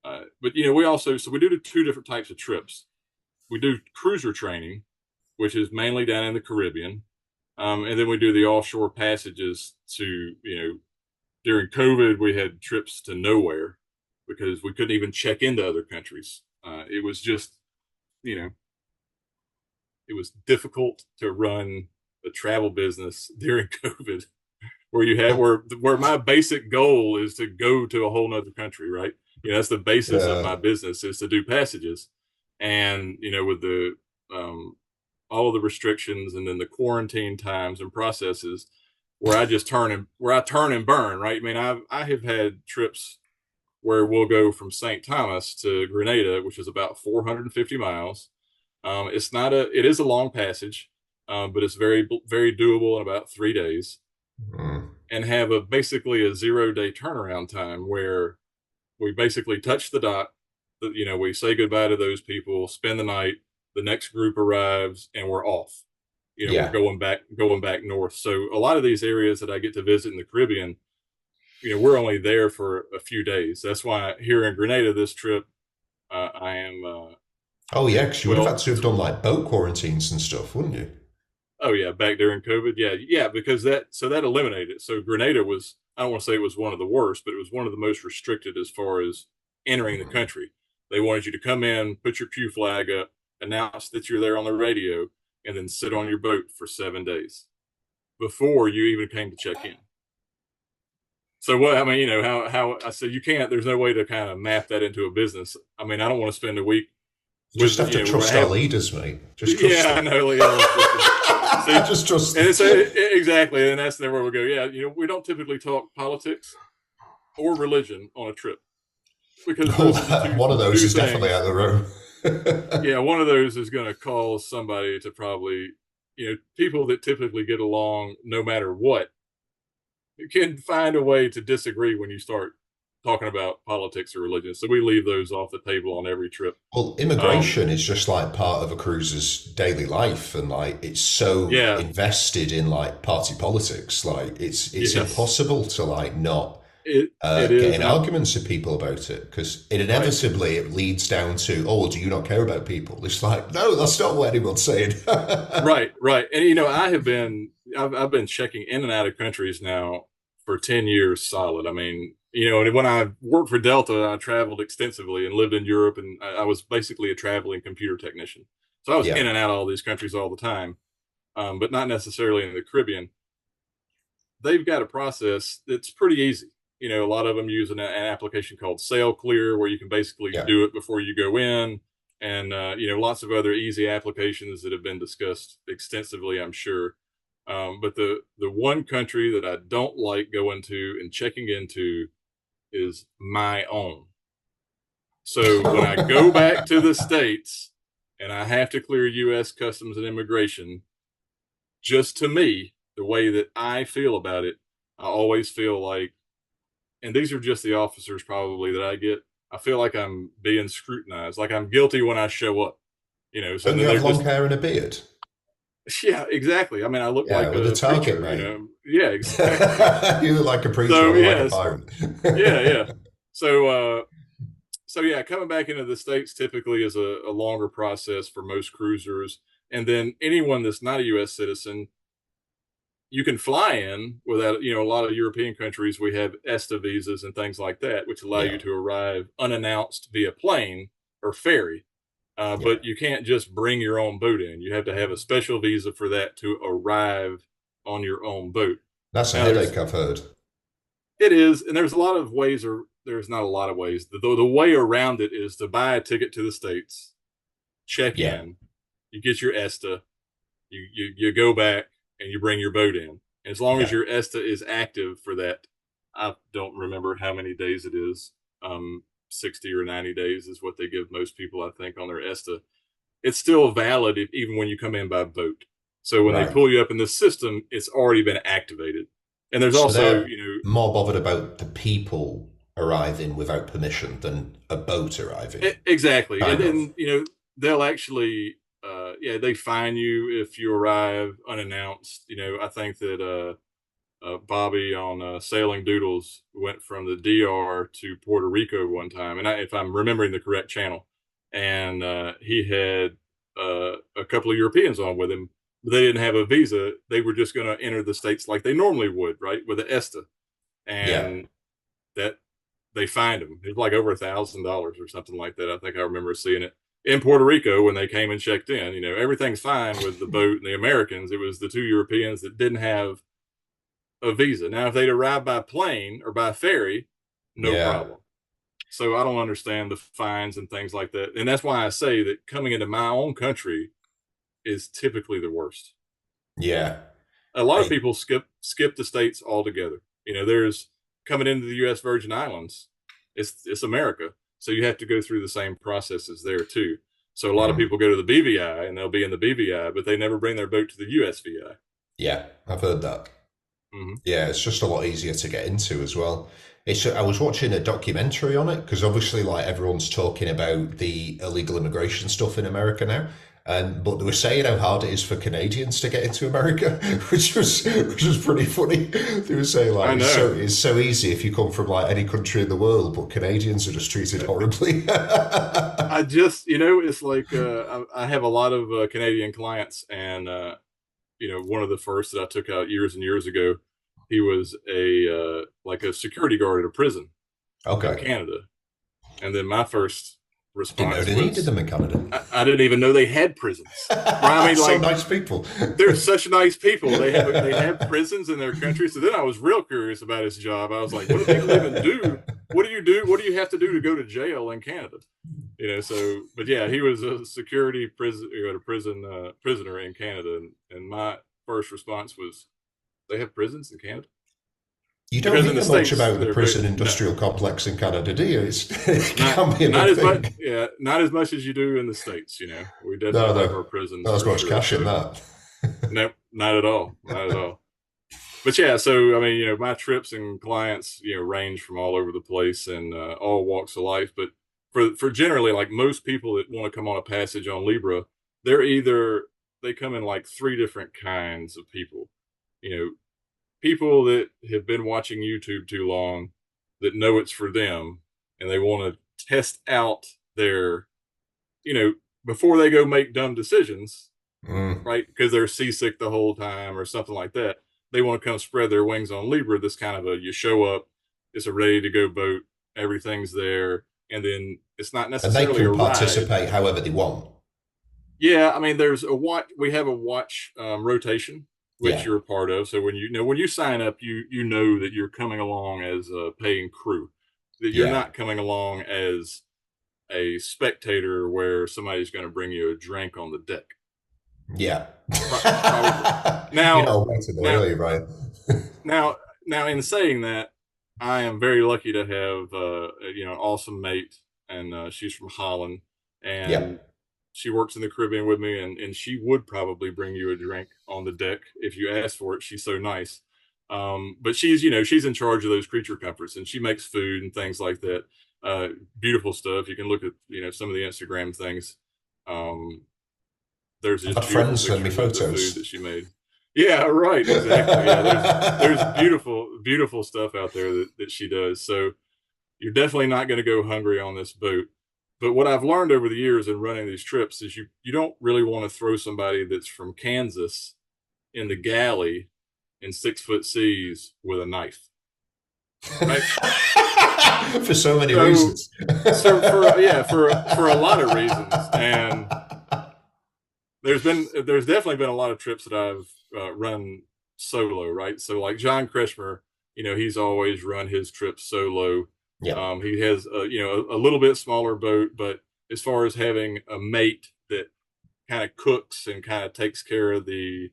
But we do two different types of trips. We do cruiser training, which is mainly down in the Caribbean. And then we do the offshore passages to, during COVID, we had trips to nowhere because we couldn't even check into other countries. It was just, you know, it was difficult to run a travel business during COVID where you had, Well, where my basic goal is to go to a whole nother country, right? That's the basis of yeah. my business is to do passages. And, with the, all the restrictions and then the quarantine times and processes where I turn and burn, right? I mean, I have had trips where we'll go from St. Thomas to Grenada, which is about 450 miles. It is a long passage, but it's very, very doable in about 3 days Mm. and have basically a 0 day turnaround time where we basically touch the dock, we say goodbye to those people, spend the night, the next group arrives and we're off. We're Yeah. going back north. So a lot of these areas that I get to visit in the Caribbean, we're only there for a few days. That's why here in Grenada, this trip, I am, Oh, yeah, because you would have had well, to have done like boat quarantines and stuff, wouldn't you? oh yeah, back during COVID. Yeah. Yeah. Because that eliminated it. So Grenada was, I don't want to say it was one of the worst, but it was one of the most restricted as far as entering the Mm. country. They wanted you to come in, put your pew flag up, announce that you're there on the radio, and then sit on your boat for 7 days. before you even came to check in. So what, I mean, how I said, you can't, there's no way to kind of map that into a business. I mean, I don't want to spend a week. You just have to trust our leaders, mate. Just trust them. I know. So just trust them. Exactly. And that's where we go. Yeah. We don't typically talk politics or religion on a trip. Because one of those is definitely out of the room. Yeah, one of those is going to cause somebody to probably, people that typically get along no matter what, you can find a way to disagree when you start talking about politics or religion. So we leave those off the table on every trip. Well, immigration is just like part of a cruiser's daily life, and like it's so invested in like party politics. Like it's impossible to like not get in arguments with people about it, because it inevitably it leads down to, oh, do you not care about people? It's like, no, that's not what anyone's saying. Right. And I've been checking in and out of countries now for 10 years solid. I mean, and when I worked for Delta, I traveled extensively and lived in Europe, and I was basically a traveling computer technician. So I was in and out of all these countries all the time, but not necessarily in the Caribbean. They've got a process that's pretty easy. A lot of them use an application called Sail Clear, where you can basically do it before you go in. And, lots of other easy applications that have been discussed extensively, I'm sure. But the one country that I don't like going to and checking into is my own. So when I go back to the States and I have to clear U.S. Customs and Immigration, just to me, the way that I feel about it, I always feel like, and these are just the officers probably that I get, I feel like I'm being scrutinized, like I'm guilty when I show up. So you have long hair and a beard. Yeah, exactly. I mean, I look like with a target, preacher, mate. Yeah, exactly. You look like a preacher, like a pirate. Yeah. So coming back into the States typically is a longer process for most cruisers, and then anyone that's not a U.S. citizen, you can fly in without, a lot of European countries, we have ESTA visas and things like that, which allow you to arrive unannounced via plane or ferry. But you can't just bring your own boat in. You have to have a special visa for that to arrive on your own boat. That's a headache, I've heard. It is. And there's a lot of ways, or there's not a lot of ways. The way around it is to buy a ticket to the States, check in, you get your ESTA, you go back, and you bring your boat in. And as long as your ESTA is active for that, I don't remember how many days it is. 60 or 90 days is what they give most people, I think, on their ESTA. It's still valid even when you come in by boat. So when they pull you up in the system, it's already been activated. And there's also, more bothered about the people arriving without permission than a boat arriving. Exactly. And they'll actually, they fine you if you arrive unannounced. I think that Bobby on Sailing Doodles went from the DR to Puerto Rico one time, and if I'm remembering the correct channel, and he had a couple of Europeans on with him, but they didn't have a visa. They were just going to enter the States like they normally would, right, with an ESTA, and that they fined him. It was like over $1,000 or something like that. I think I remember seeing it in Puerto Rico when they came and checked in. Everything's fine with the boat and the Americans. It was the two Europeans that didn't have a visa. Now, if they'd arrived by plane or by ferry, no problem. So I don't understand the fines and things like that. And that's why I say that coming into my own country is typically the worst. Yeah. A lot of people skip the States altogether. There's coming into the U.S. Virgin Islands, it's America. So you have to go through the same processes there too. So a lot of people go to the BVI and they'll be in the BVI, but they never bring their boat to the USVI. Yeah, I've heard that. Mm-hmm. Yeah, it's just a lot easier to get into as well. I was watching a documentary on it because obviously, like, everyone's talking about the illegal immigration stuff in America now, but they were saying how hard it is for Canadians to get into America, which was pretty funny. They were saying like it's so easy if you come from like any country in the world, but Canadians are just treated horribly. I just it's like I have a lot of Canadian clients, and one of the first that I took out years and years ago, he was a security guard at a prison in Canada. And then my first Didn't know response they needed them in Canada. I didn't even know they had prisons. I mean, so nice people. They're such nice people. They have prisons in their country. So then I was real curious about his job. I was like, what do people even do? What do you do? What do you have to do to go to jail in Canada? So, but yeah, he was a security prisoner in Canada. And my first response was, they have prisons in Canada? You don't hear much about the prison industrial complex in Canada, do you? It can be not as much. Yeah, not as much as you do in the States. We definitely have our prisons. Not as much cash in that. Nope, not at all. Not at all. But yeah, so I mean, my trips and clients, range from all over the place and all walks of life. But for generally, like most people that want to come on a passage on Libra, they come in like three different kinds of people. People that have been watching YouTube too long, that know it's for them, and they want to test out their, before they go make dumb decisions, right? Because they're seasick the whole time or something like that. They want to come spread their wings on Libra. This kind of you show up, it's a ready to go boat, everything's there, and then it's not necessarily and they can participate however they want. Yeah, I mean, there's we have a watch rotation, which you're a part of. So when you sign up, you know that you're coming along as a paying crew, that you're not coming along as a spectator where somebody's going to bring you a drink on the deck. Yeah. Now, right? now, in saying that, I am very lucky to have an awesome mate, and she's from Holland, and she works in the Caribbean with me, and she would probably bring you a drink on the deck if you asked for it. She's so nice. But she's in charge of those creature comforts, and she makes food and things like that. Beautiful stuff. You can look at, some of the Instagram things. There's just friends send me photos of the food that she made. Yeah, right. Exactly. Yeah, there's beautiful stuff out there that she does. So you're definitely not going to go hungry on this boat. But what I've learned over the years in running these trips is you don't really want to throw somebody that's from Kansas in the galley in 6-foot seas with a knife. Right? For so many reasons. So for a lot of reasons. And there's definitely been a lot of trips that I've run solo, right? So like John Kretschmer, he's always run his trips solo. Yeah. He has a little bit smaller boat, but as far as having a mate that kind of cooks and kind of takes care of the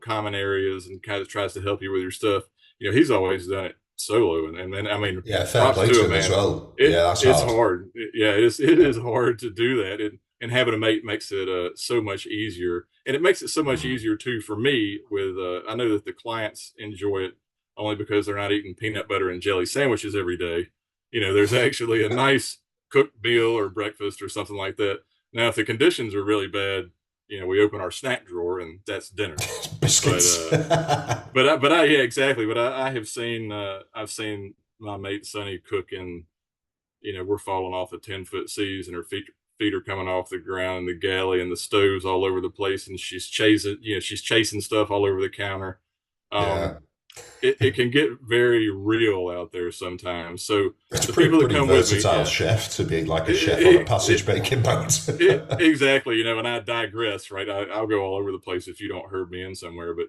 common areas and kind of tries to help you with your stuff, he's always done it solo. And I mean, fair play to him as well. It's hard. It is hard to do that. And having a mate makes it so much easier, and it makes it so much easier too for me. With I know that the clients enjoy it only because they're not eating peanut butter and jelly sandwiches every day. There's actually a nice cooked meal or breakfast or something like that. Now, if the conditions are really bad, we open our snack drawer and that's dinner. Biscuits. Exactly. But I have seen, I've seen my mate Sonny cook in, we're falling off the 10-foot seas and her feet are coming off the ground in the galley and the stoves all over the place. And she's chasing stuff all over the counter. It can get very real out there sometimes. So it's the people that come with me, chef to be like a chef on a passage baking boat. Exactly, and I digress, right? I'll go all over the place if you don't herd me in somewhere, but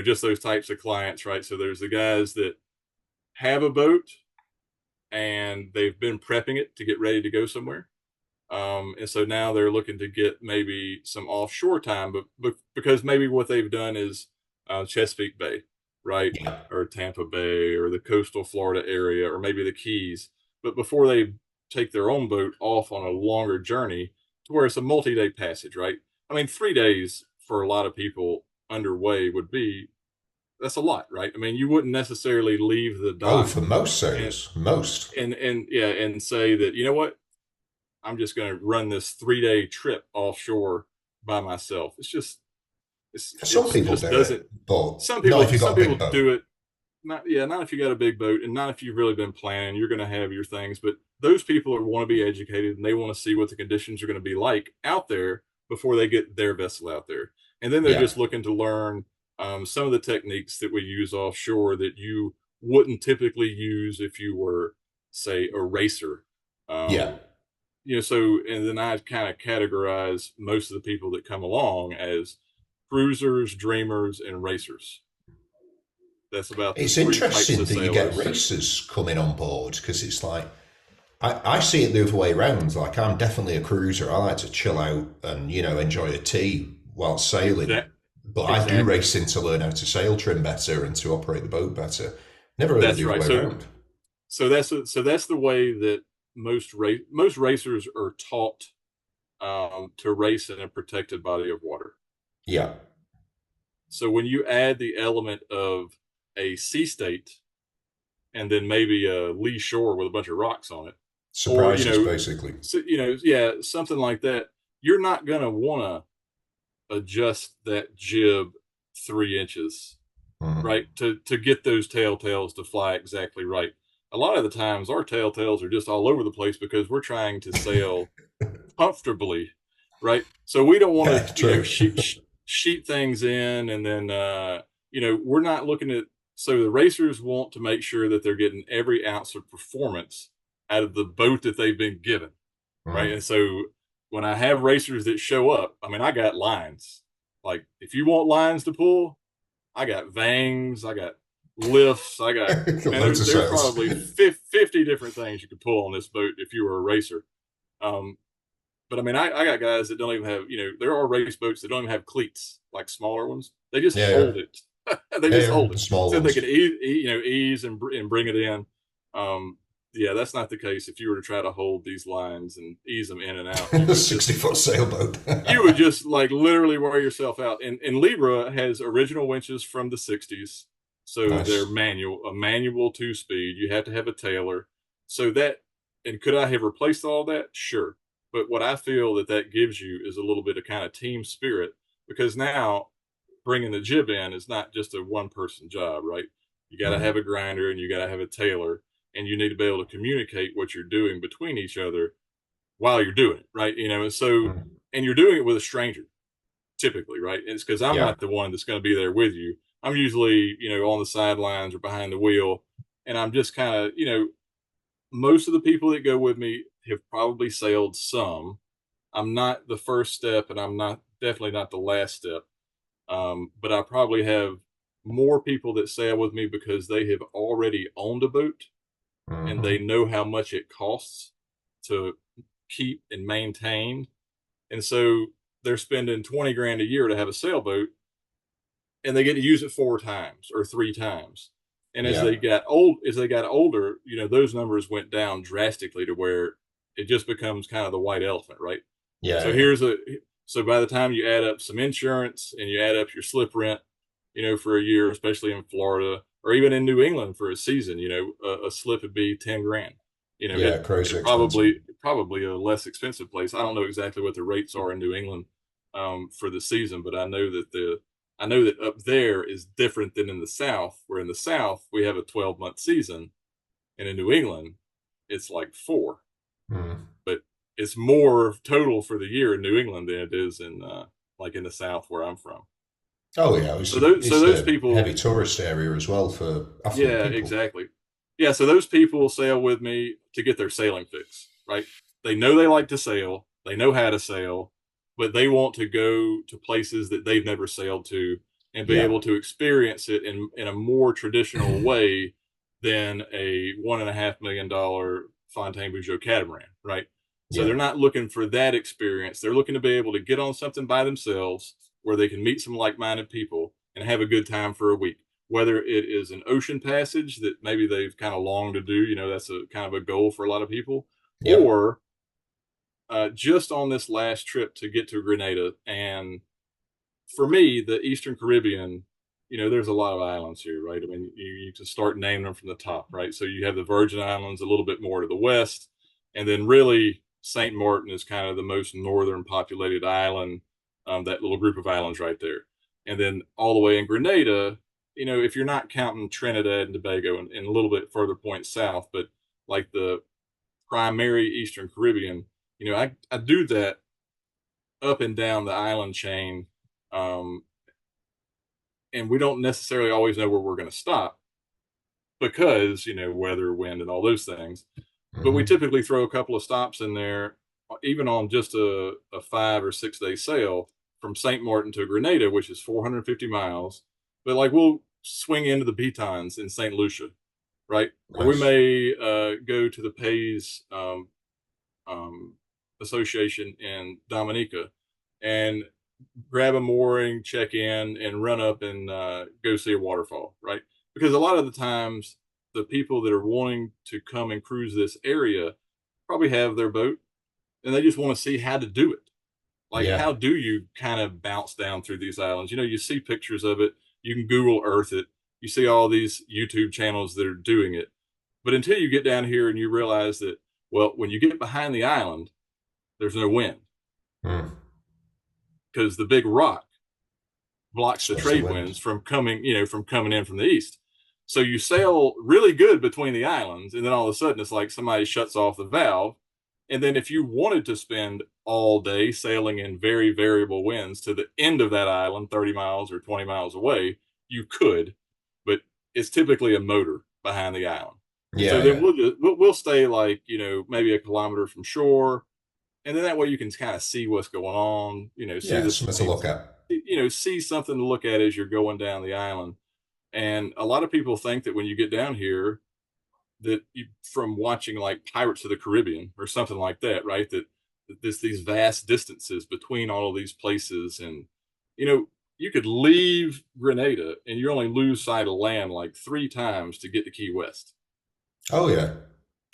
just those types of clients, right? So there's the guys that have a boat and they've been prepping it to get ready to go somewhere. And so now they're looking to get maybe some offshore time, but because maybe what they've done is Chesapeake Bay, right? Yeah. Or Tampa Bay or the coastal Florida area, or maybe the Keys. But before they take their own boat off on a longer journey to where it's a multi-day passage, right? I mean, 3 days for a lot of people underway that's a lot, right? I mean, you wouldn't necessarily leave the dock. Oh, for most sailors, and say that, you know what, I'm just going to run this 3-day trip offshore by myself. It's just, some people do it, but some people do it. Not if you got a big boat, and not if you've really been planning. You're going to have your things, but those people want to be educated and they want to see what the conditions are going to be like out there before they get their vessel out there. And then they're just looking to learn some of the techniques that we use offshore that you wouldn't typically use if you were, say, a racer. so, and then I kind of categorize most of the people that come along as cruisers, dreamers, and racers. That's about the It's three types interesting of that you get sailors. racers coming on board, because it's like, I see it the other way around. Like, I'm definitely a cruiser. I like to chill out and, enjoy a tea while sailing. That But I do exactly. racing to learn how to sail trim better and to operate the boat better. Never heard it That's the other right. way around. So that's the way that most racers are taught to race in a protected body of water. Yeah. So when you add the element of a sea state and then maybe a lee shore with a bunch of rocks on it, or Surprises, basically. yeah, something like that, you're not gonna want to adjust that jib 3 inches, right, to get those tails to fly exactly right. A lot of the times, our tails are just all over the place because we're trying to sail comfortably, right? So we don't want Yeah, to, true. sheet things in, and then we're not looking at. So the racers want to make sure that they're getting every ounce of performance out of the boat that they've been given, right? And so when I have racers that show up, I mean, I got lines. Like, if you want lines to pull, I got vangs, I got lifts, I got, man, Loads of there's sails. probably 50 different things you could pull on this boat if you were a racer. But I mean, I got guys that don't even have, there are race boats that don't even have cleats, like smaller ones. They just Yeah, hold it. They just hold the it small so they ones. could ease and bring it in. Yeah, that's not the case. If you were to try to hold these lines and ease them in and out, you would 60-foot sailboat. you would just like literally wear yourself out. And Libra has original winches from the 60s. So Nice. they're a manual 2-speed. You have to have a tailer. So that, and could I have replaced all that? Sure. But what I feel that gives you is a little bit of kind of team spirit, because now bringing the jib in is not just a one person job, right? You got to have a grinder and you got to have a tailer, and you need to be able to communicate what you're doing between each other while you're doing it, right? And so, and you're doing it with a stranger typically, right? It's because I'm not the one that's going to be there with you. I'm usually, on the sidelines or behind the wheel, and I'm just kind of, most of the people that go with me have probably sailed some. I'm not the first step, and I'm definitely not the last step. But I probably have more people that sail with me because they have already owned a boat and they know how much it costs to keep and maintain. And so they're spending 20 grand a year to have a sailboat, and they get to use it 4 times or 3 times. And as they got older, those numbers went down drastically to where it just becomes kind of the white elephant, right? Yeah. So by the time you add up some insurance and you add up your slip rent, for a year, especially in Florida or even in New England for a season, a slip would be 10 grand. Crazy probably a less expensive place. I don't know exactly what the rates are in New England for the season, but I know that up there is different than in the South, where in the South we have a 12-month season, and in New England it's like 4. But it's more total for the year in New England than it is in like in the South where I'm from. Oh yeah, it's those people, heavy tourist area as well for affluent people. Exactly. Yeah, so those people sail with me to get their sailing fix, right? They know they like to sail, they know how to sail, but they want to go to places that they've never sailed to and be able to experience it in a more traditional way than a $1.5 million Fontaine Bougeot catamaran, right? So they're not looking for that experience. They're looking to be able to get on something by themselves where they can meet some like-minded people and have a good time for a week. Whether it is an ocean passage that maybe they've kind of longed to do, that's a kind of a goal for a lot of people, or just on this last trip to get to Grenada. And for me, the Eastern Caribbean, there's a lot of islands here, right? I mean, you can start naming them from the top, right? So you have the Virgin Islands a little bit more to the west, and then really St. Martin is kind of the most northern populated island, that little group of islands right there. And then all the way in Grenada, if you're not counting Trinidad and Tobago and a little bit further points south, but like the primary Eastern Caribbean, I do that up and down the island chain. And we don't necessarily always know where we're going to stop because, weather, wind, and all those things. But we typically throw a couple of stops in there even on just a 5 or 6 day sail from St. Martin to Grenada, which is 450 miles. But like we'll swing into the Pitons in St. Lucia, right? Or we Nice. may go to the Pays Association in Dominica and grab a mooring, check in, and run up and go see a waterfall, right? Because a lot of the times, the people that are wanting to come and cruise this area probably have their boat and they just want to see how to do it. Like, Yeah. how do you kind of bounce down through these islands? You know, you see pictures of it, you can Google Earth it, you see all these YouTube channels that are doing it. But until you get down here and you realize that, well, when you get behind the island, there's no wind because the big rock blocks the trade winds from coming, from coming in from the east. So you sail really good between the islands, and then all of a sudden it's like somebody shuts off the valve. And then if you wanted to spend all day sailing in very variable winds to the end of that island, 30 miles or 20 miles away, you could, but it's typically a motor behind the island. Yeah. So then we'll stay like, maybe a kilometer from shore. And then that way you can kind of see what's going on, see something to look at. See something to look at as you're going down the island. And a lot of people think that when you get down here, that from watching like Pirates of the Caribbean or something like that, right? That there's these vast distances between all of these places. And, you could leave Grenada and you only lose sight of land like 3 times to get to Key West. Oh, yeah.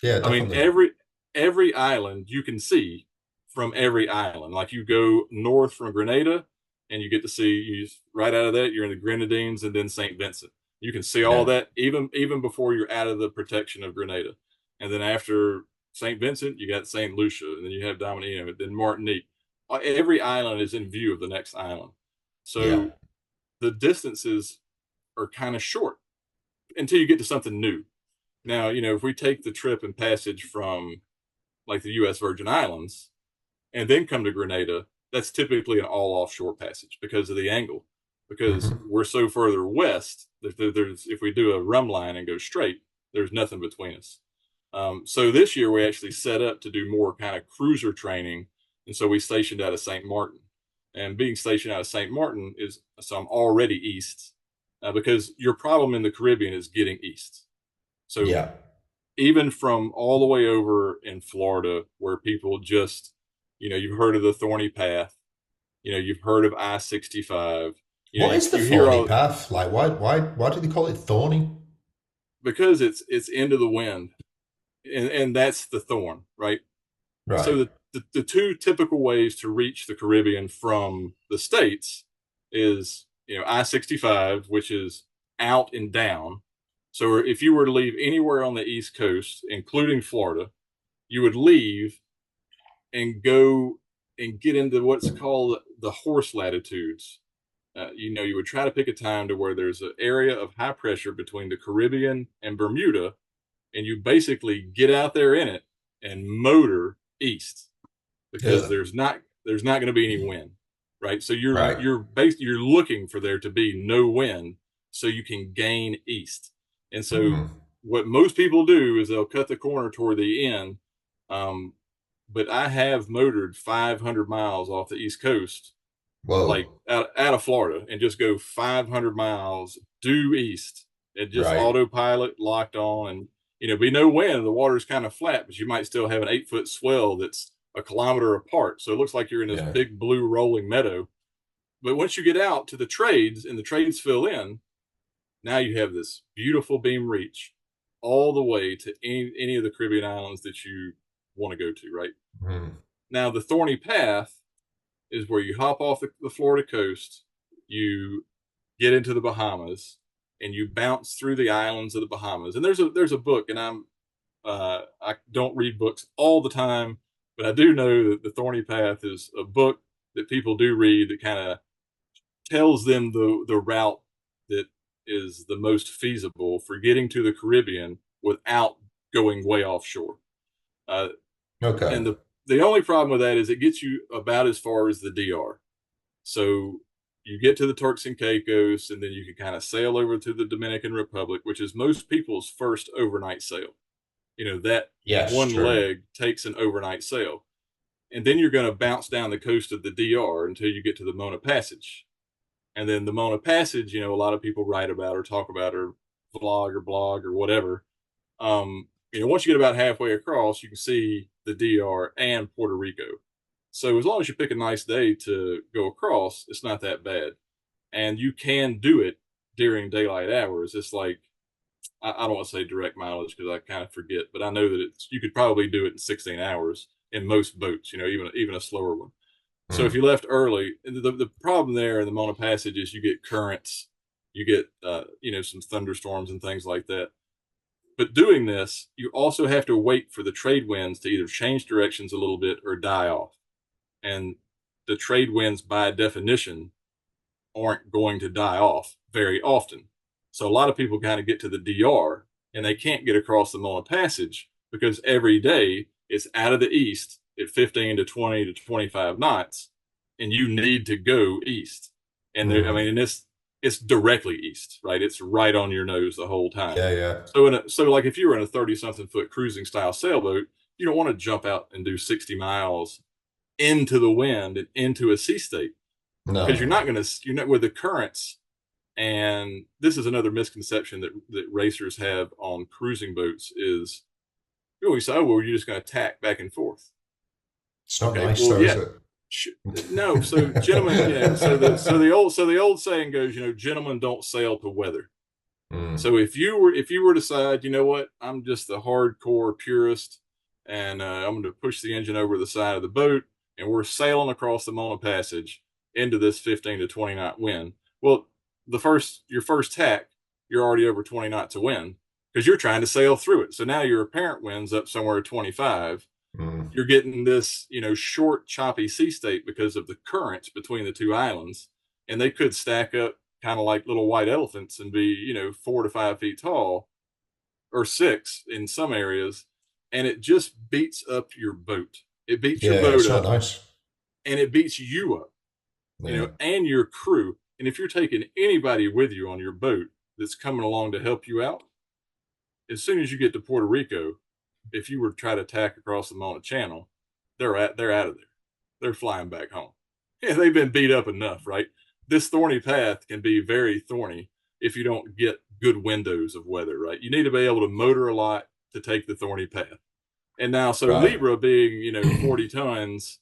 Yeah, definitely. I mean, every island you can see from every island. Like you go north from Grenada, and you get to see right out of that, you're in the Grenadines and then St. Vincent. You can see all that even before you're out of the protection of Grenada. And then after St. Vincent, you got St. Lucia, and then you have Dominica, then Martinique. Every island is in view of the next island. So the distances are kind of short until you get to something new. Now, if we take the trip and passage from like the U.S. Virgin Islands and then come to Grenada, that's typically an all offshore passage because of the angle, because we're so further west that if we do a rum line and go straight, there's nothing between us. So this year we actually set up to do more kind of cruiser training. And so we stationed out of St. Martin, and being stationed out of St. Martin so I'm already east because your problem in the Caribbean is getting east. So even from all the way over in Florida where people just, you've heard of the Thorny Path, you've heard of I-65. What is the Thorny Path? Like, why do they call it thorny? Because it's into the wind, and that's the thorn, right? Right. So the 2 typical ways to reach the Caribbean from the States is, I-65, which is out and down. So if you were to leave anywhere on the East Coast, including Florida, you would leave and go and get into what's called the horse latitudes. You would try to pick a time to where there's an area of high pressure between the Caribbean and Bermuda, and you basically get out there in it and motor east because there's not going to be any wind, right? So you're looking for there to be no wind so you can gain east. And so what most people do is they'll cut the corner toward the end. But I have motored 500 miles off the East Coast, like out of Florida, and just go 500 miles due east and just autopilot locked on, and be no wind. The water's kind of flat, but you might still have an 8-foot swell that's a kilometer apart. So it looks like you're in this big blue rolling meadow. But once you get out to the trades and the trades fill in, now you have this beautiful beam reach all the way to any of the Caribbean islands that you want to go to, right? Now, the Thorny Path is where you hop off the Florida coast, you get into the Bahamas, and you bounce through the islands of the Bahamas. And there's a book, and I don't read books all the time, but I do know that the Thorny Path is a book that people do read that kind of tells them the route that is the most feasible for getting to the Caribbean without going way offshore. And the only problem with that is it gets you about as far as the DR. So you get to the Turks and Caicos, and then you can kind of sail over to the Dominican Republic, which is most people's first overnight sail. One leg takes an overnight sail. and then you're going to bounce down the coast of the DR until you get to the Mona Passage. And then the Mona Passage, you know, a lot of people write about or talk about or vlog or blog or whatever. You know, once you get about halfway across, you can see the DR and Puerto Rico. So as long as you pick a nice day to go across, it's not that bad. And you can do it during daylight hours. It's like, I don't want to say direct mileage because I kind of forget, but I know that you could probably do it in 16 hours in most boats, you know, even a slower one. So if you left early, the problem there in the Mona Passage is you get currents, you get, you know, some thunderstorms and things like that. But doing this, you also have to wait for the trade winds to either change directions a little bit or die off. And the trade winds, by definition, aren't going to die off very often. So a lot of people kind of get to the DR and they can't get across the Mona Passage because every day it's out of the east at 15 to 20 to 25 knots, and you need to go east. And I mean, and it's directly east, right? It's right on your nose the whole time. Yeah. So like if you were in a 30-something foot cruising style sailboat, you don't want to jump out and do 60 miles into the wind and into a sea state. No. Because you're not with the currents. And this is another misconception that racers have on cruising boats is, you say, oh, well, you're just going to tack back and forth. It's not nice, though, is it? No. So gentlemen, you know, so the old saying goes, you know, gentlemen don't sail to weather. So if you were to decide, you know what, I'm just the hardcore purist, and I'm going to push the engine over the side of the boat, and we're sailing across the Mona Passage into this 15 to 20 knot wind. Well, your first tack, you're already over 20 knots of wind because you're trying to sail through it. So now your apparent wind's up somewhere at 25. You're getting this, you know, short, choppy sea state because of the currents between the two islands, and they could stack up kind of like little white elephants and be, you know, 4 to 5 feet tall, or 6 in some areas, and it just beats up your boat. It beats your boat up, nice. And it beats you up, you know, and your crew. And if you're taking anybody with you on your boat that's coming along to help you out, as soon as you get to Puerto Rico, if you were to try to tack across the Mona Channel, they're out of there. They're flying back home. Yeah, they've been beat up enough, right? This thorny path can be very thorny if you don't get good windows of weather, right? You need to be able to motor a lot to take the thorny path. And now, so Libra being, you know, 40 tons,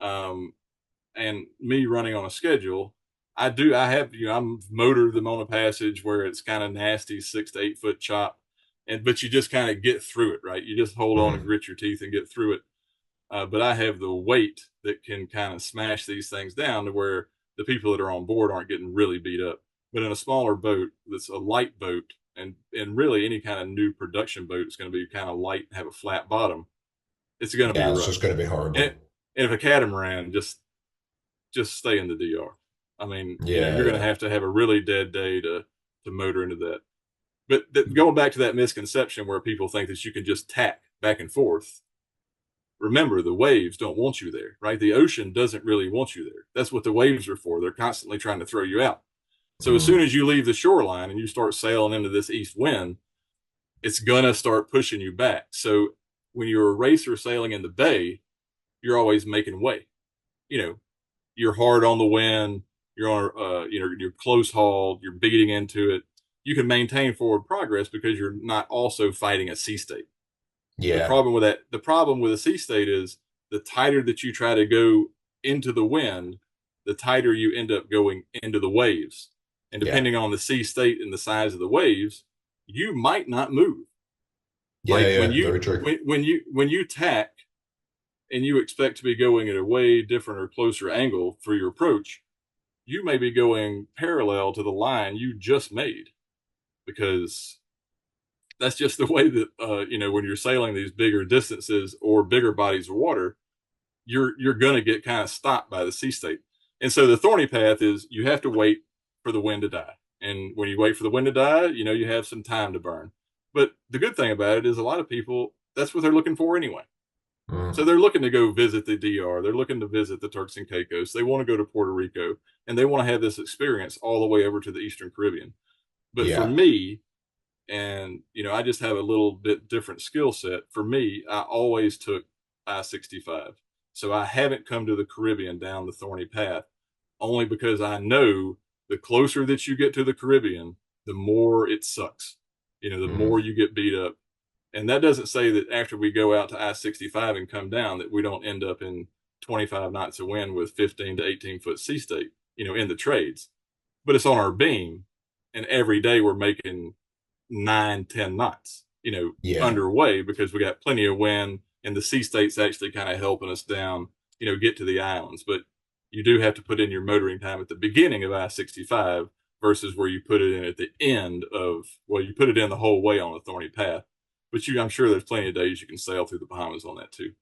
and me running on a schedule, I have, you know, I'm motored the Mona Passage where it's kind of nasty, 6 to 8 foot chop. But you just kind of get through it, right? You just hold on and grit your teeth and get through it. But I have the weight that can kind of smash these things down to where the people that are on board aren't getting really beat up. But in a smaller boat that's a light boat, and really any kind of new production boat is going to be kind of light and have a flat bottom, it's going to be rough. It's just going to be horrible. And if a catamaran, just stay in the DR. I mean, you know, you're going to have a really dead day to motor into that. But going back to that misconception where people think that you can just tack back and forth, remember, the waves don't want you there, right? The ocean doesn't really want you there. That's what the waves are for. They're constantly trying to throw you out. So as soon as you leave the shoreline and you start sailing into this east wind, it's going to start pushing you back. So when you're a racer sailing in the bay, you're always making way. You know, you're hard on the wind, you're on, you know, you're close hauled, you're beating into it. You can maintain forward progress because you're not also fighting a sea state. Yeah. The problem with a sea state is the tighter that you try to go into the wind, the tighter you end up going into the waves. And depending on the sea state and the size of the waves, you might not move. Very true. When you tack and you expect to be going at a way different or closer angle for your approach, you may be going parallel to the line you just made, because that's just the way that, you know, when you're sailing these bigger distances or bigger bodies of water, you're going to get kind of stopped by the sea state. And so the thorny path is you have to wait for the wind to die. And when you wait for the wind to die, you know, you have some time to burn. But the good thing about it is a lot of people, that's what they're looking for anyway. So they're looking to go visit the DR. They're looking to visit the Turks and Caicos. They want to go to Puerto Rico, and they want to have this experience all the way over to the Eastern Caribbean. But for me, and, you know, I just have a little bit different skill set. For me, I always took I-65. So I haven't come to the Caribbean down the thorny path, only because I know the closer that you get to the Caribbean, the more it sucks. The more you get beat up. And that doesn't say that after we go out to I-65 and come down that we don't end up in 25 knots of wind with 15 to 18 foot sea state, in the trades. But it's on our beam, and every day we're making 9, 10 knots, underway, because we got plenty of wind, and the sea state's actually kind of helping us down, get to the islands. But you do have to put in your motoring time at the beginning of I-65 versus where you put it in at the end of, you put it in the whole way on the thorny path. But I'm sure there's plenty of days you can sail through the Bahamas on that too.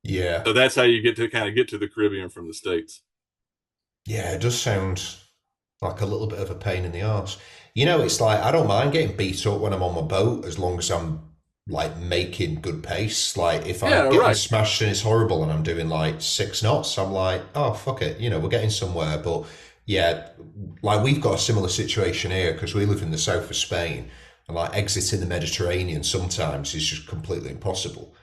Yeah. So that's how you get to the Caribbean from the States. Yeah, it does sound like a little bit of a pain in the arse. It's like, I don't mind getting beat up when I'm on my boat as long as I'm like making good pace. Like if I'm getting smashed and it's horrible and I'm doing like 6 knots, I'm like, oh, fuck it. We're getting somewhere. But yeah, like we've got a similar situation here because we live in the south of Spain. And like exiting the Mediterranean sometimes is just completely impossible.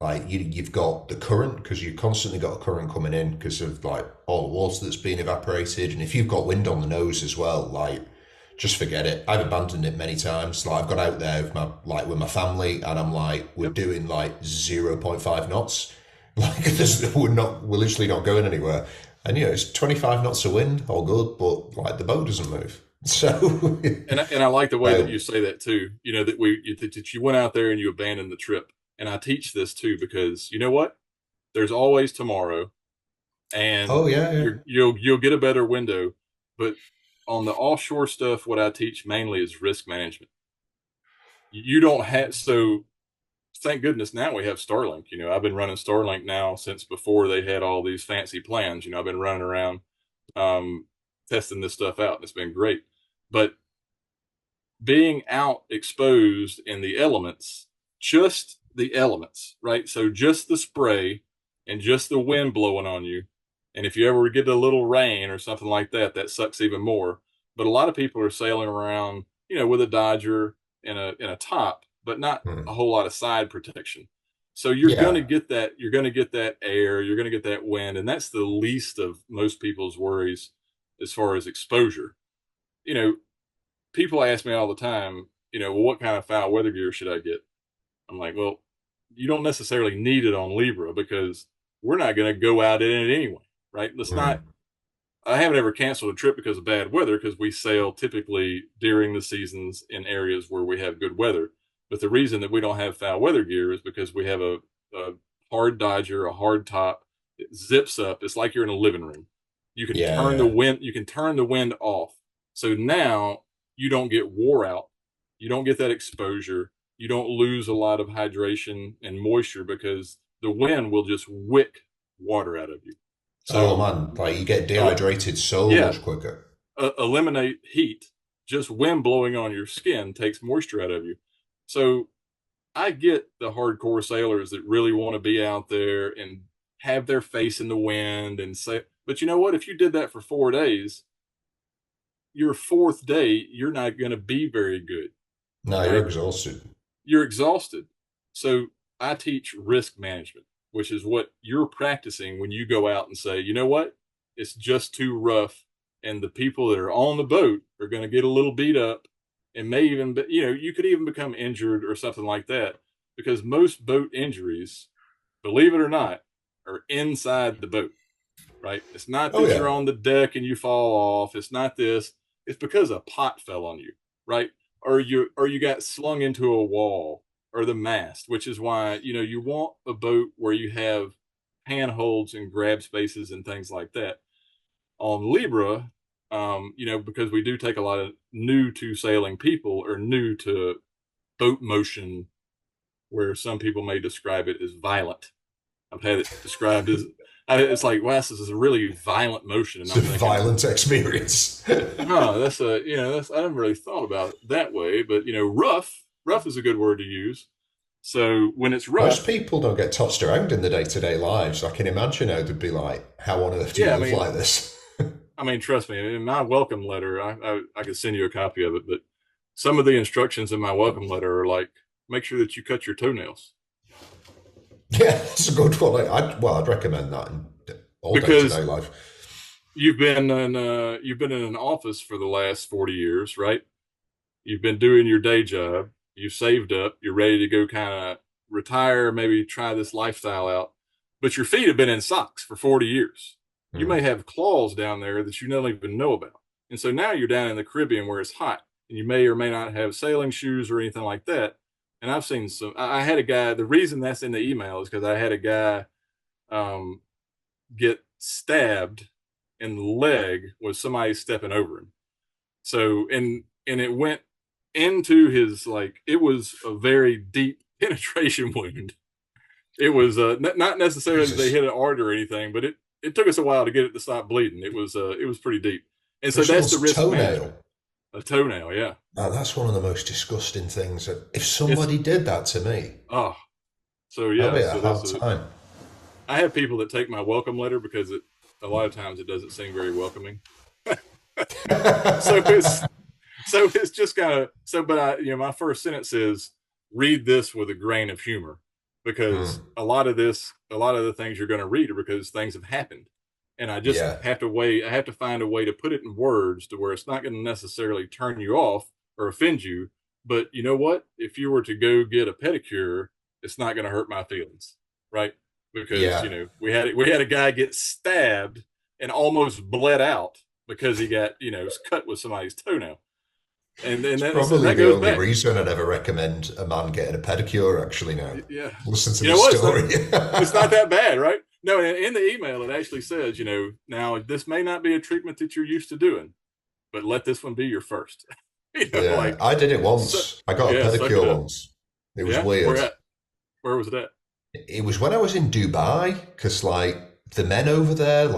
Like you've got the current because you've constantly got a current coming in because of like all the water that's been evaporated. And if you've got wind on the nose as well, like just forget it. I've abandoned it many times. Like I've got out there with my family and I'm like, we're doing like 0.5 knots. Like we're literally not going anywhere. And it's 25 knots of wind, all good, but like the boat doesn't move. So and I like the way that you say that too, that you went out there and you abandoned the trip. And I teach this too, because you know what, there's always tomorrow, and you'll get a better window. But on the offshore stuff, what I teach mainly is risk management. You don't have, so thank goodness now we have Starlink. I've been running Starlink now since before they had all these fancy plans. I've been running around testing this stuff out, and it's been great. But being out exposed in the elements, just the elements, right? So just the spray and just the wind blowing on you. And if you ever get a little rain or something like that, that sucks even more. But a lot of people are sailing around, with a Dodger and a top, but not a whole lot of side protection. So you're going to get that. You're going to get that air. You're going to get that wind, and that's the least of most people's worries as far as exposure. People ask me all the time, well, what kind of foul weather gear should I get? I'm like, well, you don't necessarily need it on Libra because we're not going to go out in it anyway, right? I haven't ever canceled a trip because of bad weather because we sail typically during the seasons in areas where we have good weather. But the reason that we don't have foul weather gear is because we have a hard Dodger, a hard top. It zips up. It's like you're in a living room. You can turn the wind. You can turn the wind off. So now you don't get wore out. You don't get that exposure. You don't lose a lot of hydration and moisture because the wind will just wick water out of you. So, man, like you get dehydrated so much quicker. Eliminate heat. Just wind blowing on your skin takes moisture out of you. So I get the hardcore sailors that really want to be out there and have their face in the wind and say, but you know what? If you did that for 4 days, your 4th day, you're not going to be very good. No, you're exhausted. You're exhausted. So I teach risk management, which is what you're practicing when you go out and say, you know what? It's just too rough. And the people that are on the boat are going to get a little beat up and may even, you could even become injured or something like that, because most boat injuries, believe it or not, are inside the boat, right? It's not that you're on the deck and you fall off. It's not this. It's because a pot fell on you, right? Or you got slung into a wall or the mast, which is why, you want a boat where you have handholds and grab spaces and things like that. On Libra, because we do take a lot of new to sailing people or new to boat motion, where some people may describe it as violent. I've had it described as, it's like, wow, this is a really violent motion. And it's a violent experience. No, that's I haven't really thought about it that way, but rough is a good word to use. So when it's rough, most people don't get tossed around in the day-to-day lives. I can imagine how they'd be like, how on earth do you live like this? I mean, trust me, in my welcome letter, I could send you a copy of it, but some of the instructions in my welcome letter are like, make sure that you cut your toenails. Yeah, it's a good one. I'd recommend that in all Because day-to-day life. you've been in an office for the last 40 years, right? You've been doing your day job. You've saved up. You're ready to go kind of retire, maybe try this lifestyle out. But your feet have been in socks for 40 years. You may have claws down there that you don't even know about. And so now you're down in the Caribbean where it's hot, and you may or may not have sailing shoes or anything like that. And I've seen I had a guy, the reason that's in the email is because I had a guy get stabbed in the leg with somebody stepping over him. So, and it went into his, like, it was a very deep penetration wound. It was not necessarily that they hit an artery or anything, but it took us a while to get it to stop bleeding. It was pretty deep. And so that's the risk management. A toenail, yeah. Now, that's one of the most disgusting things. If somebody did that to me, so yeah, that'd be a hard time. I have people that take my welcome letter because a lot of times it doesn't seem very welcoming. So it's just kind of but my first sentence is, read this with a grain of humor, because a lot of the things you're going to read are because things have happened. And I just have to find a way to put it in words to where it's not going to necessarily turn you off or offend you. But you know what? If you were to go get a pedicure, it's not going to hurt my feelings, right? Because we had a guy get stabbed and almost bled out because he got cut with somebody's toenail. And that's probably the only reason I'd ever recommend a man getting a pedicure. Actually, now, listen to the story. It's not that bad, right? No, in the email it actually says, now this may not be a treatment that you're used to doing, but let this one be your first. I did it once. I got a pedicure once. It was weird. Where was it at? It was when I was in Dubai, because the men over there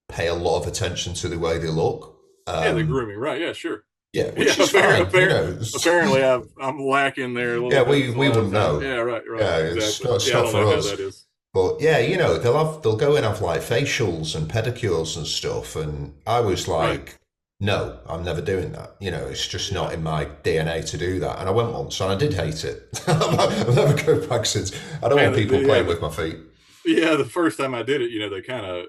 pay a lot of attention to the way they look. The grooming, right? Yeah, sure. Yeah, which is fine. Apparently, I'm lacking there a little bit. We wouldn't know. Yeah, right. Yeah, exactly. It's not for us. How that is. But they'll go and have like facials and pedicures and stuff, and I was like, no, I'm never doing that. It's just not in my DNA to do that. And I went once, and I did hate it. I'll never go back since. I don't want people playing with my feet. Yeah, the first time I did it, they kind of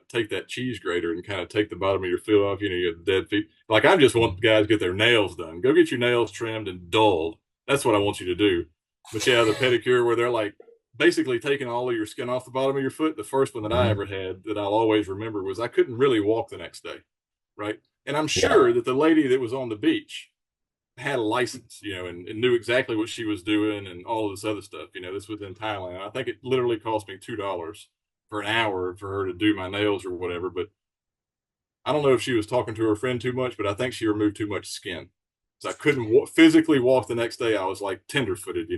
take that cheese grater and kind of take the bottom of your foot off. You have dead feet. Like, I just want guys to get their nails done. Go get your nails trimmed and dulled. That's what I want you to do. But the pedicure where they're like basically taking all of your skin off the bottom of your foot. The first one that I ever had that I'll always remember was I couldn't really walk the next day. Right. And I'm sure that the lady that was on the beach had a license, and knew exactly what she was doing and all of this other stuff. This was in Thailand. I think it literally cost me $2 for an hour for her to do my nails or whatever. But I don't know if she was talking to her friend too much, but I think she removed too much skin. So I couldn't physically walk the next day. I was like tenderfooted,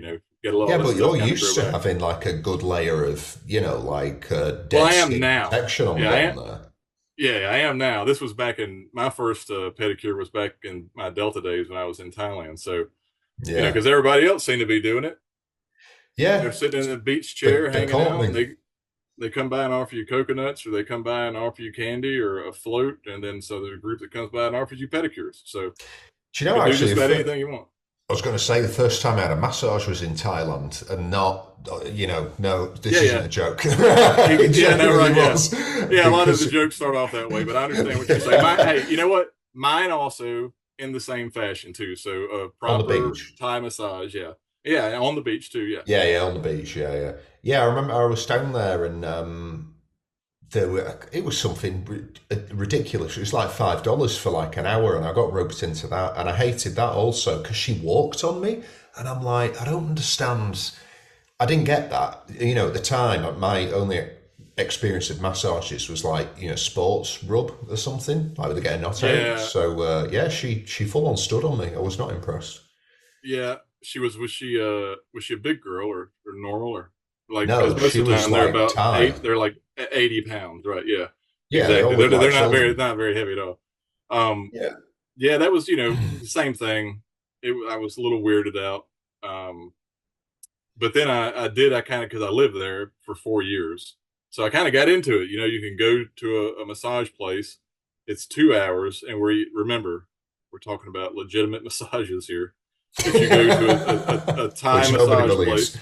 get a lot of but you're used to having like a good layer of, dead I am now. protection on there. Yeah, I am now. This was back in my first pedicure was back in my Delta days when I was in Thailand. So, because everybody else seemed to be doing it. Yeah. They're sitting in a beach chair hanging out. They come by and offer you coconuts, or they come by and offer you candy or a float. And then so there's a group that comes by and offers you pedicures. So, do you know, actually, do just about anything you want. I was going to say the first time I had a massage was in Thailand, and not, no, this isn't a joke. A lot of the jokes start off that way, but I understand what you're saying. Hey, you know what? Mine also in the same fashion too. So proper Thai massage, yeah, on the beach too, yeah, on the beach, yeah. I remember I was down there, and it was something ridiculous. It was like $5 for like an hour, and I got roped into that, and I hated that also because she walked on me, and I'm like, I don't understand. I didn't get that. At the time, my only experience of massages was like, sports rub or something, like they get a knot out. So she full on stood on me. I was not impressed. Yeah, was she a big girl or normal or? Like, no, most she of the time was they're like about they're like 80 pounds, right? Yeah, exactly. They're not very heavy at all. That was the same thing. I was a little weirded out, but then I kind of, because I lived there for 4 years, so I kind of got into it. You can go to a massage place. It's 2 hours, and we're talking about legitimate massages here. If you go to a Thai massage place.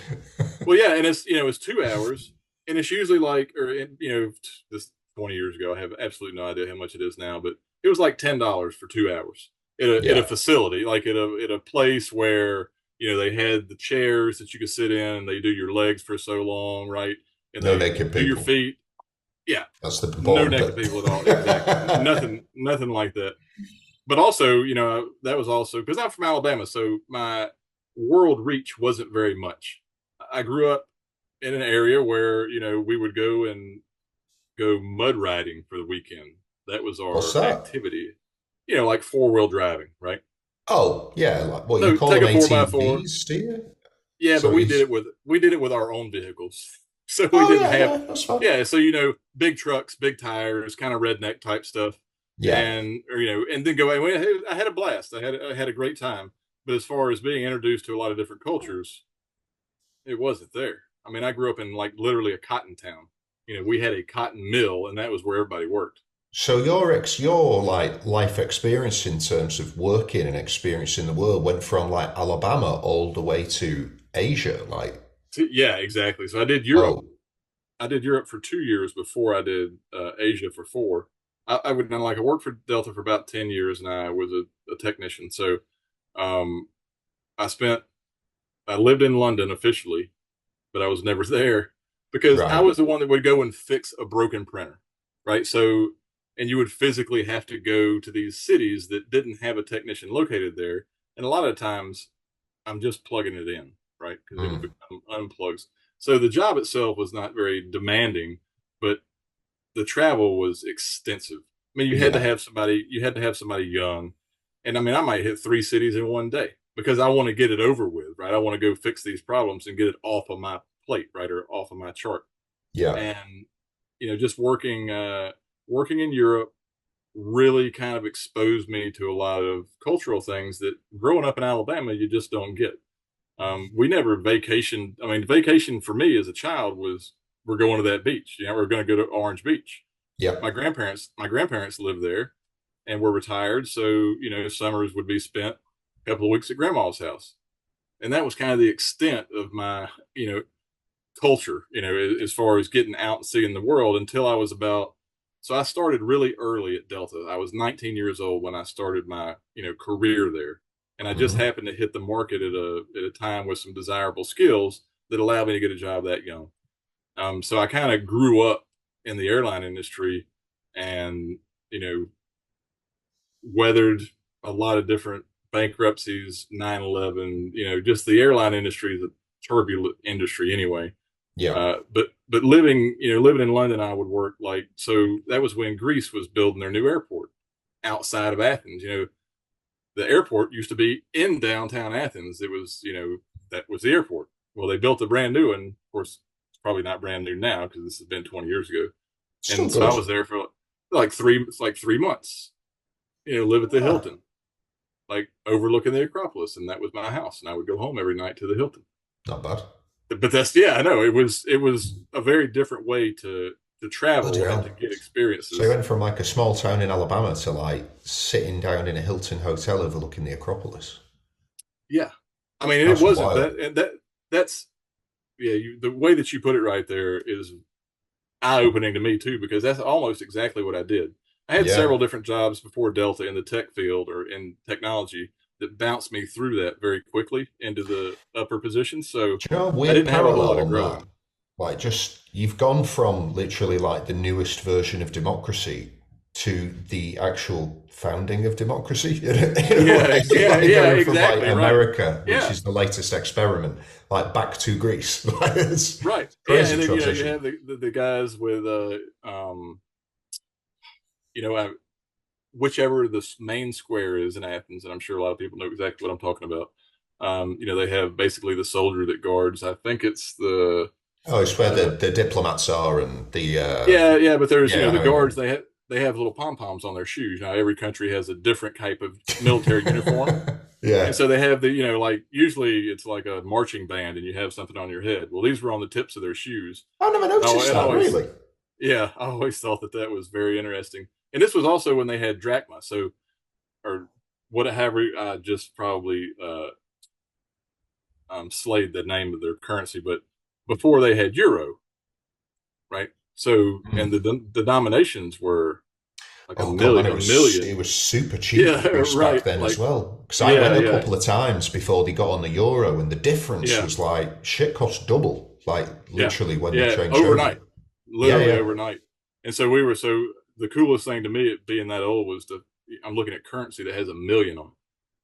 Well, yeah, and it's 2 hours, and it's usually like, this 20 years ago, I have absolutely no idea how much it is now, but it was like $10 for 2 hours at a facility, like at a place where they had the chairs that you could sit in, and they do your legs for so long, right? And No they naked do your people. feet. Yeah, That's the no important naked bit. people at all. Exactly, nothing like that. But also, that was also because I'm from Alabama, so my world reach wasn't very much. I grew up in an area where we would go mud riding for the weekend. That was What's our that? activity. Like 4-wheel driving, right? Oh, yeah. Like what you So call take them a 4x4. ATVs, do you? Yeah, but So we did it with our own vehicles. So we oh, didn't have, yeah, that's fine. yeah. So big trucks, big tires, kind of redneck type stuff, Yeah. and then go. I had a blast. I had a great time. But as far as being introduced to a lot of different cultures, it wasn't there. I mean, I grew up in like literally a cotton town. We had a cotton mill, and that was where everybody worked. So your like life experience in terms of working and experiencing the world went from like Alabama all the way to Asia, like Yeah, exactly. So I did Europe. oh I did Europe for 2 years before I did Asia for 4. I worked for Delta for about 10 years, and I was a technician. So um, I spent I lived in London officially, but I was never there because I right. was the one that would go and fix a broken printer, right? So, and you would physically have to go to these cities that didn't have a technician located there, and a lot of times I'm just plugging it in, right? Because it would Mm. become unplugged. So the job itself was not very demanding, but the travel was extensive. I mean, you had to Yeah. have somebody. You had to have somebody young, and I mean, I might hit 3 cities in one day because I want to get it over with, right? I want to go fix these problems and get it off of my plate, right, or off of my chart. Yeah. And just working in Europe really kind of exposed me to a lot of cultural things that growing up in Alabama you just don't get. We never vacationed. I mean, vacation for me as a child was we're going to that beach. We're going to go to Orange Beach. Yeah. My grandparents lived there and were retired, so summers would be spent a couple of weeks at grandma's house, and that was kind of the extent of my culture. As far as getting out and seeing the world until I was about. So I started really early at Delta. I was 19 years old when I started my career there, and I just Hmm. happened to hit the market at a time with some desirable skills that allowed me to get a job that young. So I kind of grew up in the airline industry, and you know weathered a lot of different bankruptcies, 9/11. Just the airline industry is a turbulent industry anyway. Yeah. But living in London, I would work so that was when Greece was building their new airport outside of Athens. The airport used to be in downtown Athens. It was that was the airport. Well, they built a brand new one. Of course, it's probably not brand new now because this has been 20 years ago. Still And so I good. was there for like 3 months. Live at the Ah, Hilton, like overlooking the Acropolis, and that was my house. And I would go home every night to the Hilton. not bad. But yeah, I know it was a very different way to Bloody travel and to hell. get So you experiences. went from like a small town in Alabama to like sitting down in a Hilton hotel overlooking the Acropolis. Yeah, I mean, it That's wasn't wild. that, and that's yeah. The way that you put it right there is eye opening to me too, because that's almost exactly what I did. I had Yeah. several different jobs before Delta in the tech field or in technology that bounced me through that very quickly into the upper positions. So Do you know a I weird didn't have a whole parallel lot of on that? growing. Like, just you've gone from literally like the newest version of democracy to the actual founding of democracy. In a Yeah, way, yeah, like yeah, going from like exactly right. America, which Yeah, is the latest experiment, like back to Greece. Like, it's right. Yeah, crazy and then you transition. have the guys with you know I, whichever the main square is in Athens, and I'm sure a lot of people know exactly what I'm talking about. They have basically the soldier that guards. I think it's the Oh, it's where uh, the diplomats are and the yeah, yeah. But there's yeah, I the know guards. him. They have little pom poms on their shoes. Now every country has a different type of military uniform. And Yeah. so they have like usually it's like a marching band and you have something on your head. Well, these were on the tips of their shoes. I've never Oh, noticed and that, really. yeah, I always thought that was very interesting. And this was also when they had drachma. So, or whatever, I just probably slayed the name of their currency, but before they had euro, right? So, and the denominations were like Oh a god, man, million, a million. it was super cheap Yeah, Greece back right. then Like, as well. Because I yeah, went a yeah, couple of times before they got on the euro, and the difference yeah, was like shit cost double, like yeah, literally when they yeah. changed over. Overnight, Yeah, literally yeah, overnight. And so the coolest thing to me being that old was I'm looking at currency that has a million on it.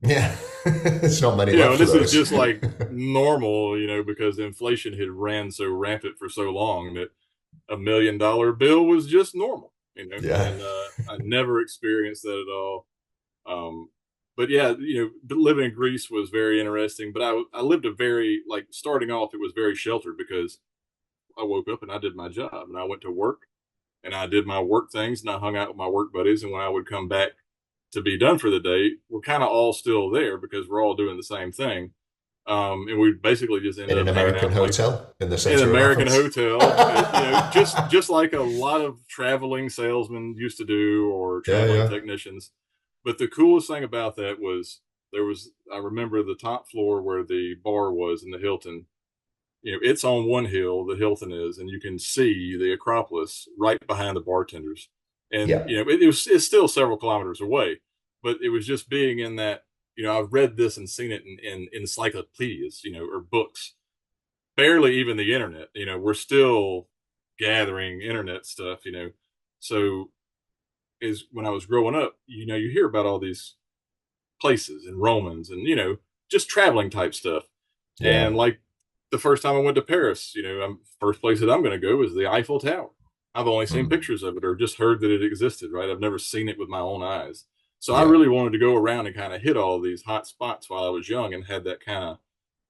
yeah. There's not many You know, left and for this is those. just like normal, you know, because inflation had ran so rampant for so long that $1 million bill was just normal, you know, Yeah. and I never experienced that at all. But yeah, you know, living in Greece was very interesting. But I lived a very like starting off, it was very sheltered because I woke up and I did my job and I went to work and I did my work things and I hung out with my work buddies. And when I would come back to be done for the day, we're kind of all still there because we're all doing the same thing. And we basically just In ended an up hanging American out like hotel in the an center of American Athens. hotel, you know, just like a lot of traveling salesmen used to do or Yeah, traveling yeah. technicians. But the coolest thing about that was I remember the top floor where the bar was in the Hilton. You know, it's on one hill, the Hilton is, and you can see the Acropolis right behind the bartenders. And Yeah. you know, it's still several kilometers away, but it was just being in that. You know, I've read this and seen it in encyclopedias, you know, or books. Barely even the internet. You know, we're still gathering internet stuff. You know, so is when I was growing up, you know, you hear about all these places and Romans and you know just traveling type stuff. Yeah. And like the first time I went to Paris, you know, first place that I'm going to go is the Eiffel Tower. I've only seen Mm. pictures of it or just heard that it existed. Right, I've never seen it with my own eyes. So I Yeah. really wanted to go around and kind of hit all these hot spots while I was young and had that kind of,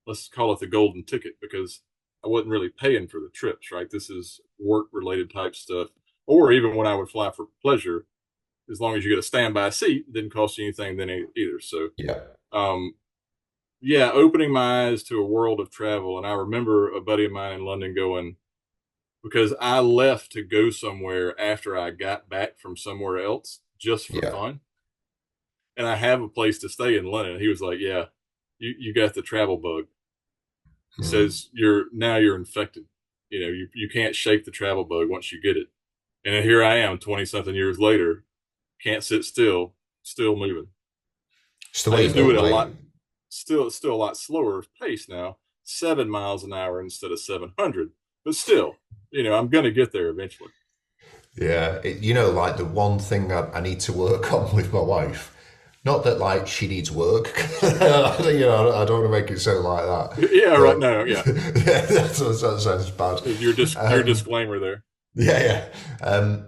let's call it the golden ticket, because I wasn't really paying for the trips, right? This is work related type stuff. Or even when I would fly for pleasure, as long as you get a standby seat, it didn't cost you anything then either. So, Yeah. um, yeah, opening my eyes to a world of travel. And I remember a buddy of mine in London going, because I left to go somewhere after I got back from somewhere else just for Yeah. fun. And I have a place to stay in London. He was like, yeah, you got the travel bug. He Mm. says you're infected. You know, you can't shake the travel bug once you get it. And then here I am 20 something years later, can't sit still, still moving. It's the I way you're just do built, it a mate. lot, still a lot slower pace now, 7 miles an hour instead of 700. But still, you know, I'm going to get there eventually. Yeah, you know, like the one thing I need to work on with my wife, not that like she needs work, you know, I don't want to make it sound like that, Yeah, right but now, yeah. yeah, that sounds bad. Your disclaimer there. Yeah, yeah.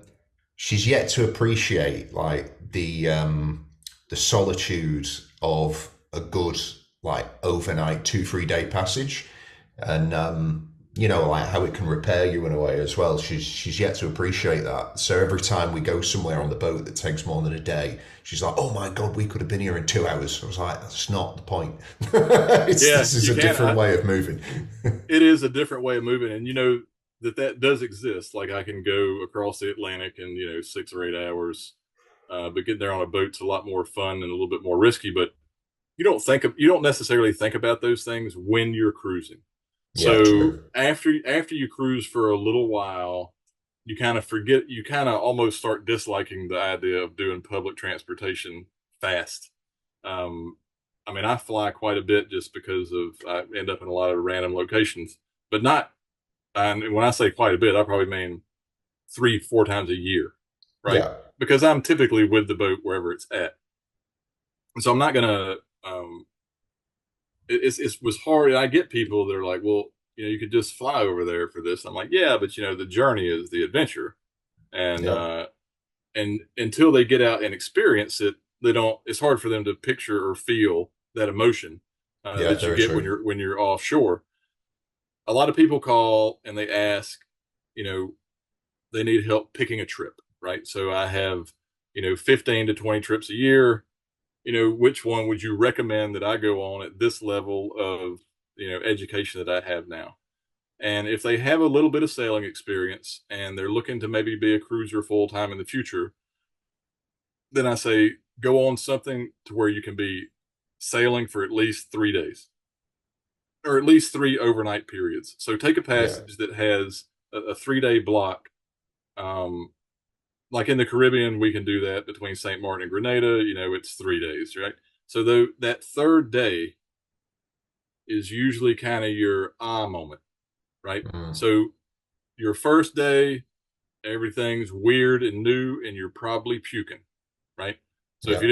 She's yet to appreciate like the solitude of a good like overnight 2-3 day passage, and you know, like how it can repair you in a way as well. She's yet to appreciate that. So every time we go somewhere on the boat that takes more than a day, she's like, "Oh my god, we could have been here in 2 hours." I was like, "That's not the point. Yeah, This is you a can. different way of moving." It is a different way of moving, and you know that does exist. Like I can go across the Atlantic in 6 or 8 hours, but getting there on a boat's a lot more fun and a little bit more risky. But you don't necessarily think about those things when you're cruising. Yeah, So true. after you cruise for a little while, you kind of forget. You kind of almost start disliking the idea of doing public transportation fast. Um, I mean, I fly quite a bit just because I end up in a lot of random locations, but not. And when I say quite a bit, I probably mean 3, 4 times a year, right? Yeah, Because I'm typically with the boat wherever it's at, and so I'm not gonna. Um, it was hard. I get people that are like, well, you could just fly over there for this. I'm like, yeah, but the journey is the adventure, and yeah, and until they get out and experience it, they don't. It's hard for them to picture or feel that emotion yeah. that you Very get true. when you're offshore. A lot of people call and they ask, you know, they need help picking a trip, right? So I have, 15 to 20 trips a year. Which one would you recommend that I go on at this level of, education that I have now? And if they have a little bit of sailing experience and they're looking to maybe be a cruiser full time in the future, then I say go on something to where you can be sailing for at least 3 days. or at least 3 overnight periods. So take a passage that has a 3-day block. Like in the Caribbean, we can do that between St. Martin and Grenada. It's 3 days, right? So that third day is usually kind of your moment, right? So your first day, everything's weird and new, and you're probably puking, right? So if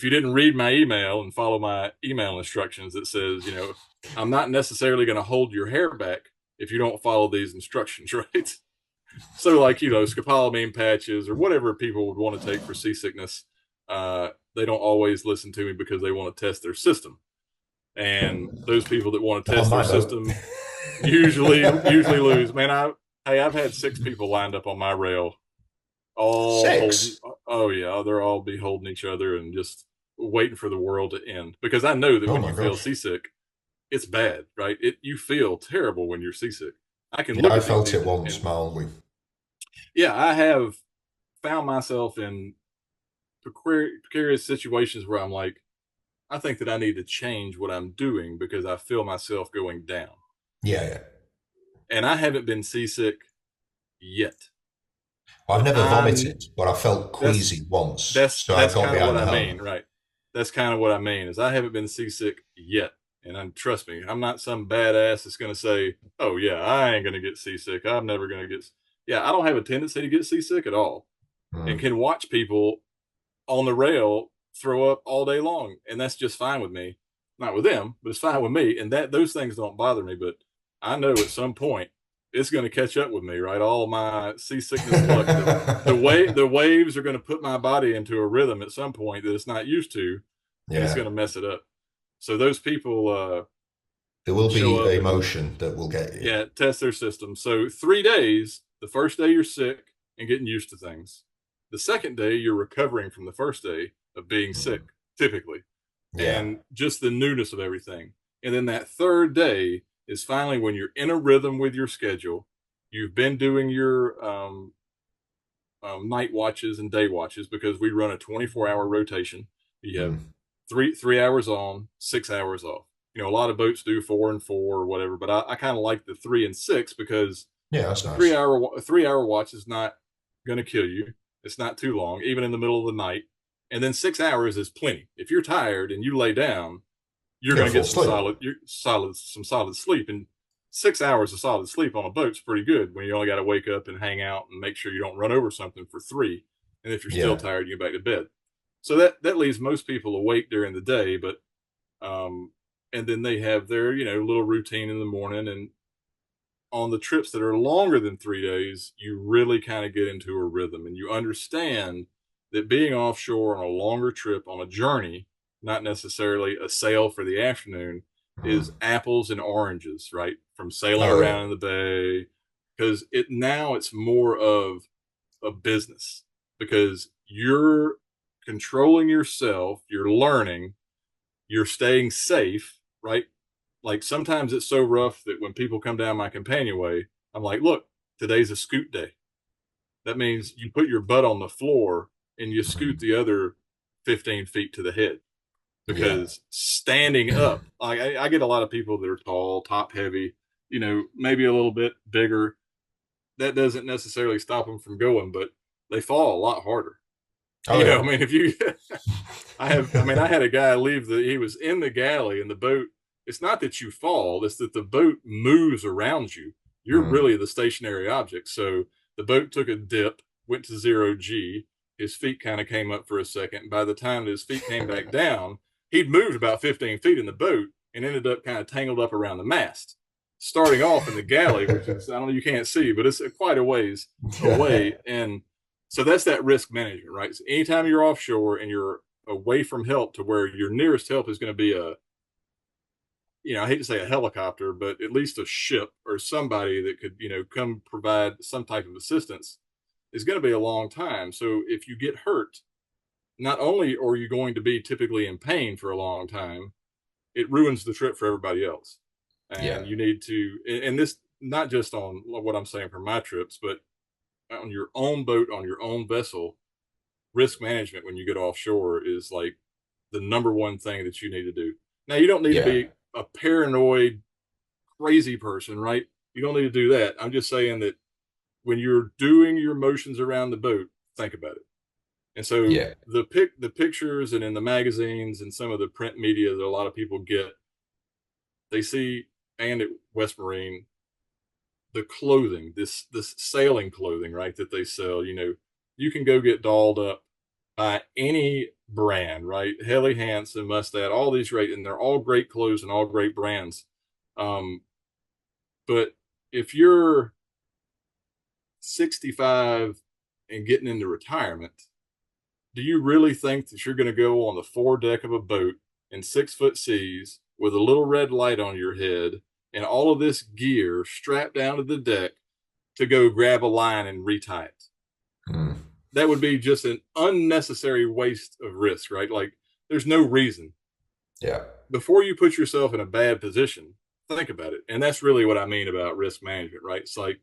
you didn't read my email and follow my email instructions, it says, I'm not necessarily going to hold your hair back if you don't follow these instructions, right? So like, scopolamine patches or whatever people would want to take for seasickness, they don't always listen to me because they want to test their system. And those people that want to test their system usually lose. Man, I've had 6 people lined up on my rail. All 6? Oh yeah, they're all be holding each other and just waiting for the world to end. Because I know that when you feel seasick, it's bad, right? You feel terrible when you're seasick. I can look. I felt it once mildly. Yeah, I have found myself in precarious situations where I'm like, I think that I need to change what I'm doing because I feel myself going down. Yeah. And I haven't been seasick yet. I've never vomited, but I felt queasy once. That's kind of what I mean, right? That's kind of what I mean is I haven't been seasick yet. And trust me, I'm not some badass that's going to say, oh yeah, I ain't going to get seasick. I'm never going to get. Yeah, I don't have a tendency to get seasick at all, and can watch people on the rail throw up all day long, and that's just fine with me. Not with them, but it's fine with me. And those things don't bother me. But I know at some point it's going to catch up with me, right? All my seasickness luck. The waves are going to put my body into a rhythm at some point that it's not used to, and it's going to mess it up. So those people, there will be emotion that will get you. Yeah, test their system. So 3 days. The first day you're sick and getting used to things. The second day you're recovering from the first day of being sick, typically, and just the newness of everything. And then that third day is finally when you're in a rhythm with your schedule. You've been doing your night watches and day watches because we run a 24-hour rotation. You have 3 hours on, 6 hours off. A lot of boats do 4 and 4 or whatever, but I kind of like the 3 and 6 because that's nice. 3-hour watch is not going to kill you. It's not too long, even in the middle of the night. And then 6 hours is plenty. If you're tired and you lay down, you're going to get some solid sleep. And 6 hours of solid sleep on a boat's pretty good when you only got to wake up and hang out and make sure you don't run over something for 3. And if you're still tired, you get back to bed. So that leaves most people awake during the day, but and then they have their little routine in the morning. And on the trips that are longer than 3 days, you really kind of get into a rhythm and you understand that being offshore on a longer trip, on a journey, not necessarily a sail for the afternoon, is apples and oranges, right? From sailing around in the bay, because it's more of a business because you're controlling yourself, you're learning, you're staying safe, right? Like sometimes it's so rough that when people come down my companionway, I'm like, look, today's a scoot day. That means you put your butt on the floor and you scoot the other 15 feet to the head because standing up, I get a lot of people that are tall, top heavy, maybe a little bit bigger. That doesn't necessarily stop them from going, but they fall a lot harder. I mean, if you, I had a guy he was in the galley and the boat. It's not that you fall, it's that the boat moves around you. You're really the stationary object. So the boat took a dip, went to 0G. His feet kind of came up for a second. By the time his feet came back down, he'd moved about 15 feet in the boat and ended up kind of tangled up around the mast, starting off in the galley, which is, I don't know, you can't see, but it's quite a ways away. And so that's that risk management, right? So anytime you're offshore and you're away from help to where your nearest help is going to be I hate to say a helicopter, but at least a ship or somebody that could, come provide some type of assistance is going to be a long time. So if you get hurt, not only are you going to be typically in pain for a long time, it ruins the trip for everybody else. And you need to, and this, not just on what I'm saying for my trips, but on your own boat, on your own vessel, risk management when you get offshore is like the number one thing that you need to do. Now, you don't need to be a paranoid crazy person, right? You don't need to do that. I'm just saying that when you're doing your motions around the boat, think about it. And so Yeah. the pictures and in the magazines and some of the print media that a lot of people get, they see, and at West Marine, the clothing, this sailing clothing, right, that they sell. You can go get dolled up by any brand, right? Helly Hansen, Mustad, all these great, and they're all great clothes and all great brands. But if you're 65 and getting into retirement, do you really think that you're going to go on the foredeck of a boat in 6-foot seas with a little red light on your head and all of this gear strapped down to the deck to go grab a line and retie it? That would be just an unnecessary waste of risk, right? Like, there's no reason. Yeah. Before you put yourself in a bad position, think about it. And that's really what I mean about risk management, right? It's like,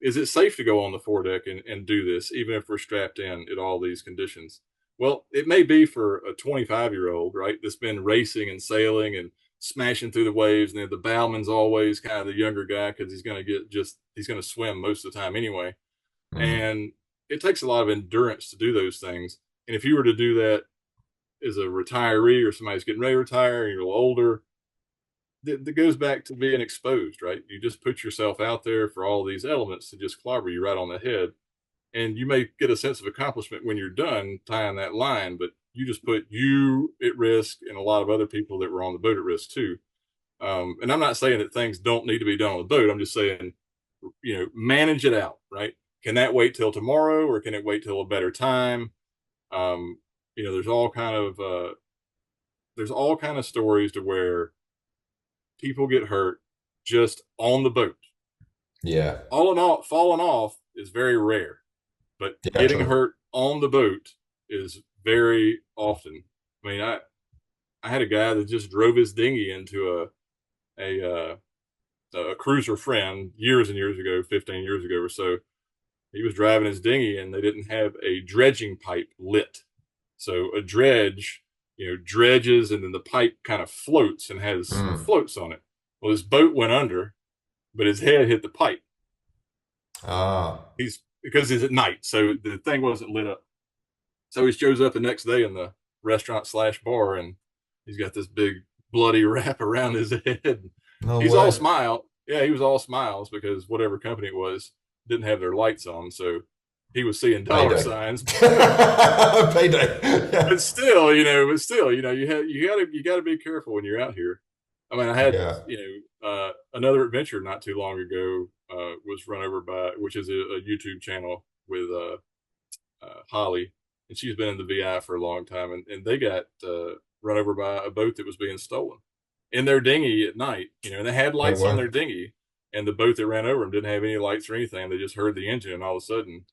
is it safe to go on the foredeck and do this, even if we're strapped in at all these conditions? Well, it may be for a 25-year-old, right, that's been racing and sailing and smashing through the waves. And the bowman's always kind of the younger guy because he's going to swim most of the time anyway. And it takes a lot of endurance to do those things. And if you were to do that as a retiree or somebody's getting ready to retire and you're a little older, that goes back to being exposed, right? You just put yourself out there for all these elements to just clobber you right on the head. And you may get a sense of accomplishment when you're done tying that line, but you just put you at risk and a lot of other people that were on the boat at risk too. And I'm not saying that things don't need to be done on the boat. I'm just saying, manage it out, right? Can that wait till tomorrow, or can it wait till a better time? There's all kind of stories to where people get hurt just on the boat. Yeah. All in all, falling off is very rare, but getting hurt on the boat is very often. I mean, I had a guy that just drove his dinghy into a cruiser friend years and years ago, 15 years ago or so. He was driving his dinghy and they didn't have a dredging pipe lit. So a dredge, dredges, and then the pipe kind of floats and has floats on it. Well, his boat went under, but his head hit the pipe. Because it's at night, so the thing wasn't lit up. So he shows up the next day in the restaurant / bar, and he's got this big bloody wrap around his head. He's all smile. Yeah, he was all smiles because whatever company it was didn't have their lights on, so he was seeing dollar signs. Payday. But still, you gotta be careful when you're out here. I mean, I had another adventure not too long ago. Was run over by, which is a YouTube channel with Holly, and she's been in the VI for a long time, and they got run over by a boat that was being stolen in their dinghy at night. And they had lights on their dinghy, and the boat that ran over them didn't have any lights or anything. They just heard the engine, and all of a sudden,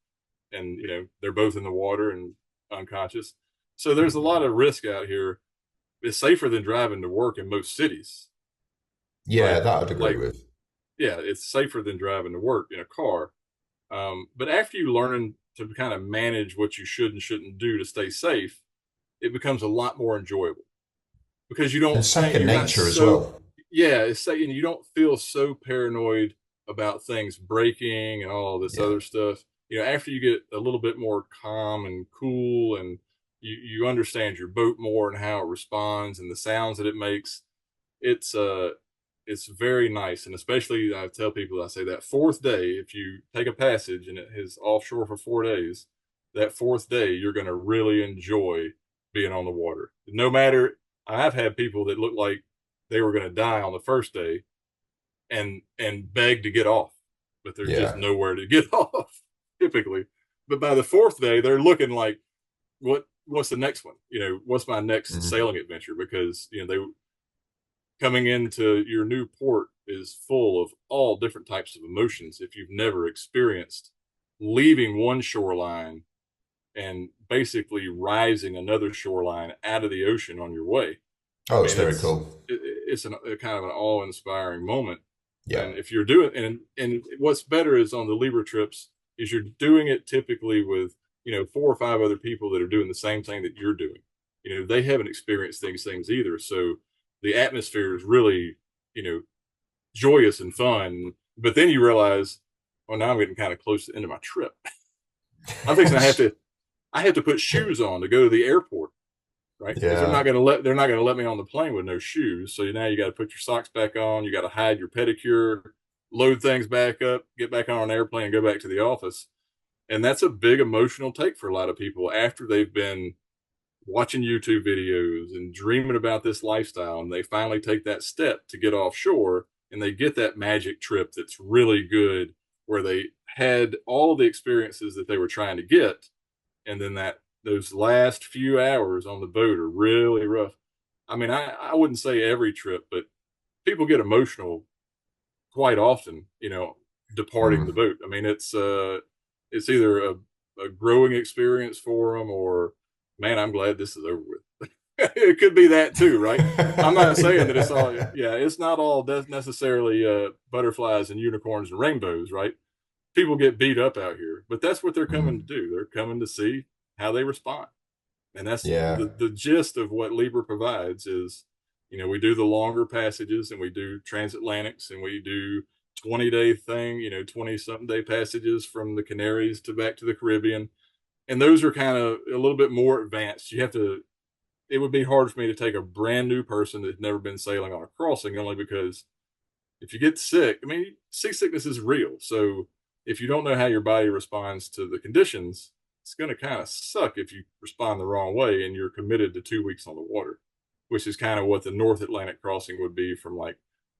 and they're both in the water and unconscious. So there's a lot of risk out here. It's safer than driving to work in most cities. Yeah, right? That I'd agree with. Yeah, it's safer than driving to work in a car. But after you learn to kind of manage what you should and shouldn't do to stay safe, it becomes a lot more enjoyable because you don't. It's second nature as well. Yeah, it's saying you don't feel so paranoid about things breaking and all this other stuff. After you get a little bit more calm and cool, and you understand your boat more and how it responds and the sounds that it makes, it's very nice. And especially I tell people, I say that fourth day, if you take a passage and it is offshore for 4 days, that fourth day, you're going to really enjoy being on the water. No matter, I've had people that look like they were going to die on the first day and beg to get off, but there's just nowhere to get off typically. But by the fourth day, they're looking like, what's the next one? What's my next sailing adventure? Because, they coming into your new port is full of all different types of emotions. If you've never experienced leaving one shoreline and basically rising another shoreline out of the ocean on your way. It's very cool. It's a kind of an awe-inspiring moment. Yeah. And if you're doing, and what's better is on the Libra trips is you're doing it typically with, 4 or 5 other people that are doing the same thing that you're doing. They haven't experienced these things either. So the atmosphere is really, joyous and fun. But then you realize, well, now I'm getting kind of close to the end of my trip. I'm fixing I have to put shoes on to go to the airport, right? Because they're not going to let me on the plane with no shoes. So now you got to put your socks back on. You got to hide your pedicure, load things back up, get back on an airplane, and go back to the office. And that's a big emotional take for a lot of people after they've been watching YouTube videos and dreaming about this lifestyle, and they finally take that step to get offshore, and they get that magic trip that's really good, where they had all the experiences that they were trying to get, and then those last few hours on the boat are really rough. I mean, I wouldn't say every trip, but people get emotional quite often, departing the boat. I mean, it's either a growing experience for them, or, man, I'm glad this is over with. It could be that too, right? I'm not saying that it's all, it's not all necessarily butterflies and unicorns and rainbows, right? People get beat up out here, but that's what they're coming to do. They're coming to see how they respond. And that's the gist of what Libra provides is, we do the longer passages, and we do transatlantics, and we do 20-day thing, 20-something day passages from the Canaries to back to the Caribbean. And those are kind of a little bit more advanced. It would be hard for me to take a brand new person that's never been sailing on a crossing, only because if you get sick, I mean, seasickness is real. So if you don't know how your body responds to the conditions, it's going to kind of suck if you respond the wrong way and you're committed to 2 weeks on the water, which is kind of what the North Atlantic crossing would be from like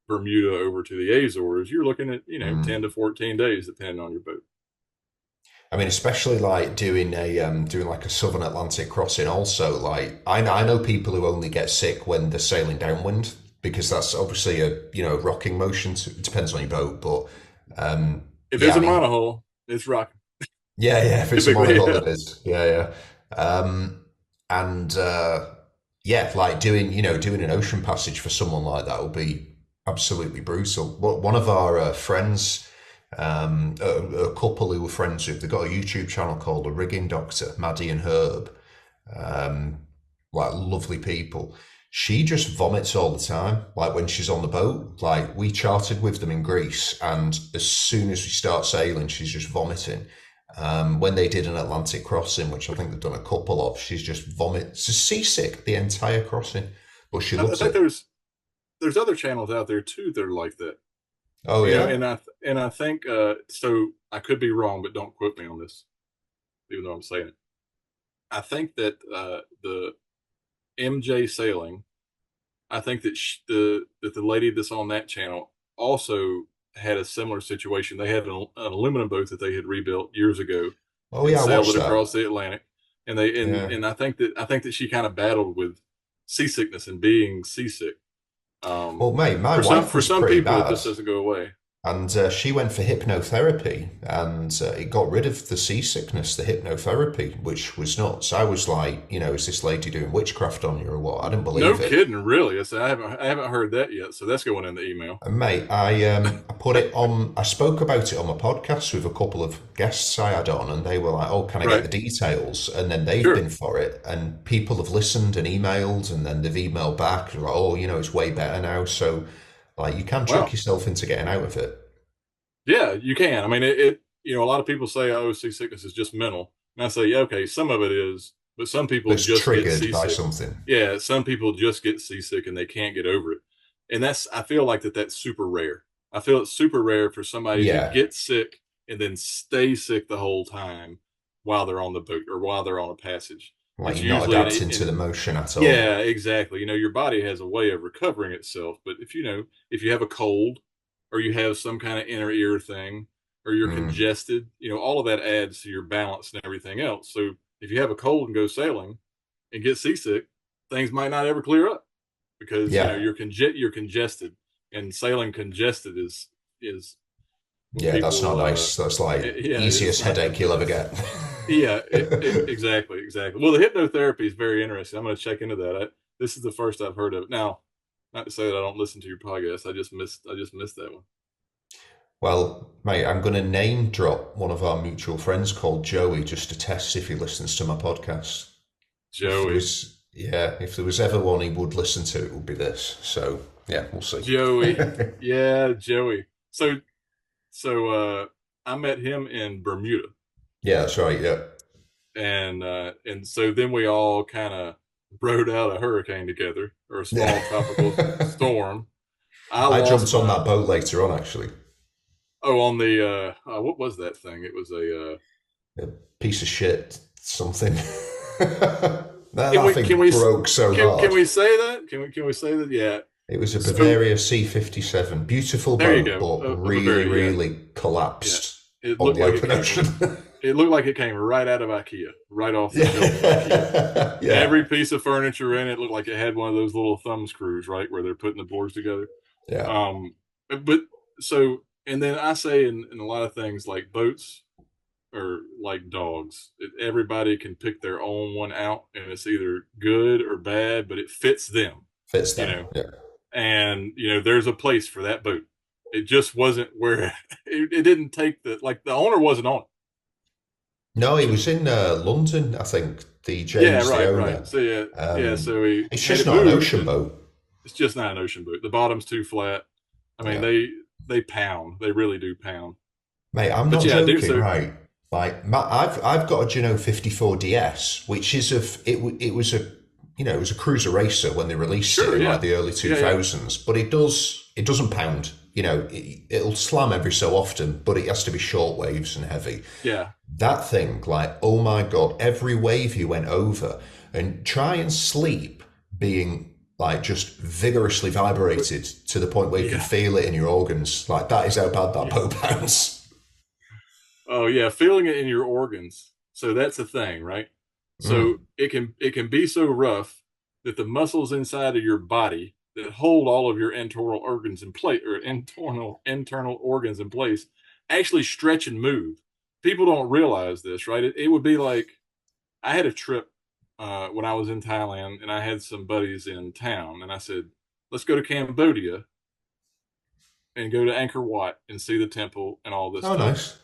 Bermuda over to the Azores. You're looking at, 10 to 14 days, depending on your boat. I mean, especially like doing like a Southern Atlantic crossing also, like I know people who only get sick when they're sailing downwind, because that's obviously a rocking motion. It depends on your boat, but if it's a monohull, it's rocking. Yeah, if it's a monohull, it is. Like doing an ocean passage for someone like that will be absolutely brutal. One of our friends, a couple who were friends with, they've got a YouTube channel called The Rigging Doctor, Maddie and Herb, like lovely people. She just vomits all the time, like when she's on the boat. Like, we chartered with them in Greece, and as soon as we start sailing, she's just vomiting. When they did an Atlantic crossing, which I think they've done a couple of, she's just vomits, just seasick the entire crossing, but she loves it. There's other channels out there too that are like that. Oh yeah, and I think so. I could be wrong, but don't quote me on this, even though I'm saying it. I think that the MJ Sailing, I think that the lady that's on that channel also had a similar situation. They had an aluminum boat that they had rebuilt years ago. Oh yeah, sailed it across the Atlantic, and I think that she kind of battled with seasickness and being seasick. Well, mate, my wife was pretty bad. It just doesn't go away. And she went for hypnotherapy, and it got rid of the seasickness, the hypnotherapy, which was nuts. I was like, is this lady doing witchcraft on you or what? I didn't believe it. No kidding, really. I haven't heard that yet, so that's going in the email. And mate, I put it on. I spoke about it on my podcast with a couple of guests I had on, and they were like, "Oh, can I get the details?" And then they've been for it, and people have listened and emailed, and then they've emailed back, like, "Oh, it's way better now." So, like, you can trick yourself into getting out of it. Yeah, you can. I mean, a lot of people say, "Oh, seasickness is just mental," and I say, "Yeah, okay, some of it is, but some people it's just triggered get seasick by something." Yeah, some people just get seasick and they can't get over it, and I feel like that's super rare. I feel it's super rare for somebody to get sick and then stay sick the whole time while they're on the boat or while they're on a passage. Like, you're not adapting to the motion at all. Yeah, exactly. Your body has a way of recovering itself. But if you have a cold, or you have some kind of inner ear thing, or you're congested, all of that adds to your balance and everything else. So if you have a cold and go sailing and get seasick, things might not ever clear up because you're congested, and sailing congested is that's not nice. That's like easiest headache you'll ever get. Exactly. Well, the hypnotherapy is very interesting. I'm going to check into that. This is the first I've heard of it. Now, not to say that I don't listen to your podcast. I just missed that one. Well, mate, I'm going to name drop one of our mutual friends called Joey, just to test if he listens to my podcast. Joey. If there was ever one he would listen to, it would be this. So Yeah, we'll see. Joey. Yeah, Joey. So I met him in Bermuda. Yeah, that's right. Yeah. And so then we all kind of rode out a hurricane together, or a small tropical storm. I jumped on that boat later on, actually. Oh, on the what was that thing? It was a piece of shit something. that thing broke so hard. Can we say that? Can we say that? Yeah. It was a Bavaria C-57, beautiful boat, but really collapsed on the open ocean. It looked like it came right out of IKEA, right off the shelf of IKEA. Yeah. Every piece of furniture in it looked like it had one of those little thumb screws, right, where they're putting the boards together. Yeah. But so, and then I say in a lot of things, like boats are like dogs. Everybody can pick their own one out, and it's either good or bad, but it fits them. Fits them. Yeah. And there's a place for that boat. It just wasn't where it didn't take the owner wasn't on it. No, he was in London, I think. The James, the owner. Right. So so it's just not an ocean boat. It's just not an ocean boat. The bottom's too flat. I mean, they pound. They really do pound. Mate, I'm not joking, right? Like, I've got a Geno 54 DS, which is it was a cruiser racer when they released it in like the early 2000s, but it doesn't pound. It'll slam every so often, but it has to be short waves and heavy. Yeah. That thing, like, oh my God, every wave you went over, and try and sleep being like just vigorously vibrated to the point where you can feel it in your organs. Like, that is how bad that boat pounds. Oh yeah, feeling it in your organs. So that's the thing, right? So it can be so rough that the muscles inside of your body that hold all of your internal organs in place, or internal organs in place, actually stretch and move. People don't realize this, right? It would be like, I had a trip when I was in Thailand, and I had some buddies in town, and I said, let's go to Cambodia and go to Angkor Wat and see the temple and all this stuff. Nice.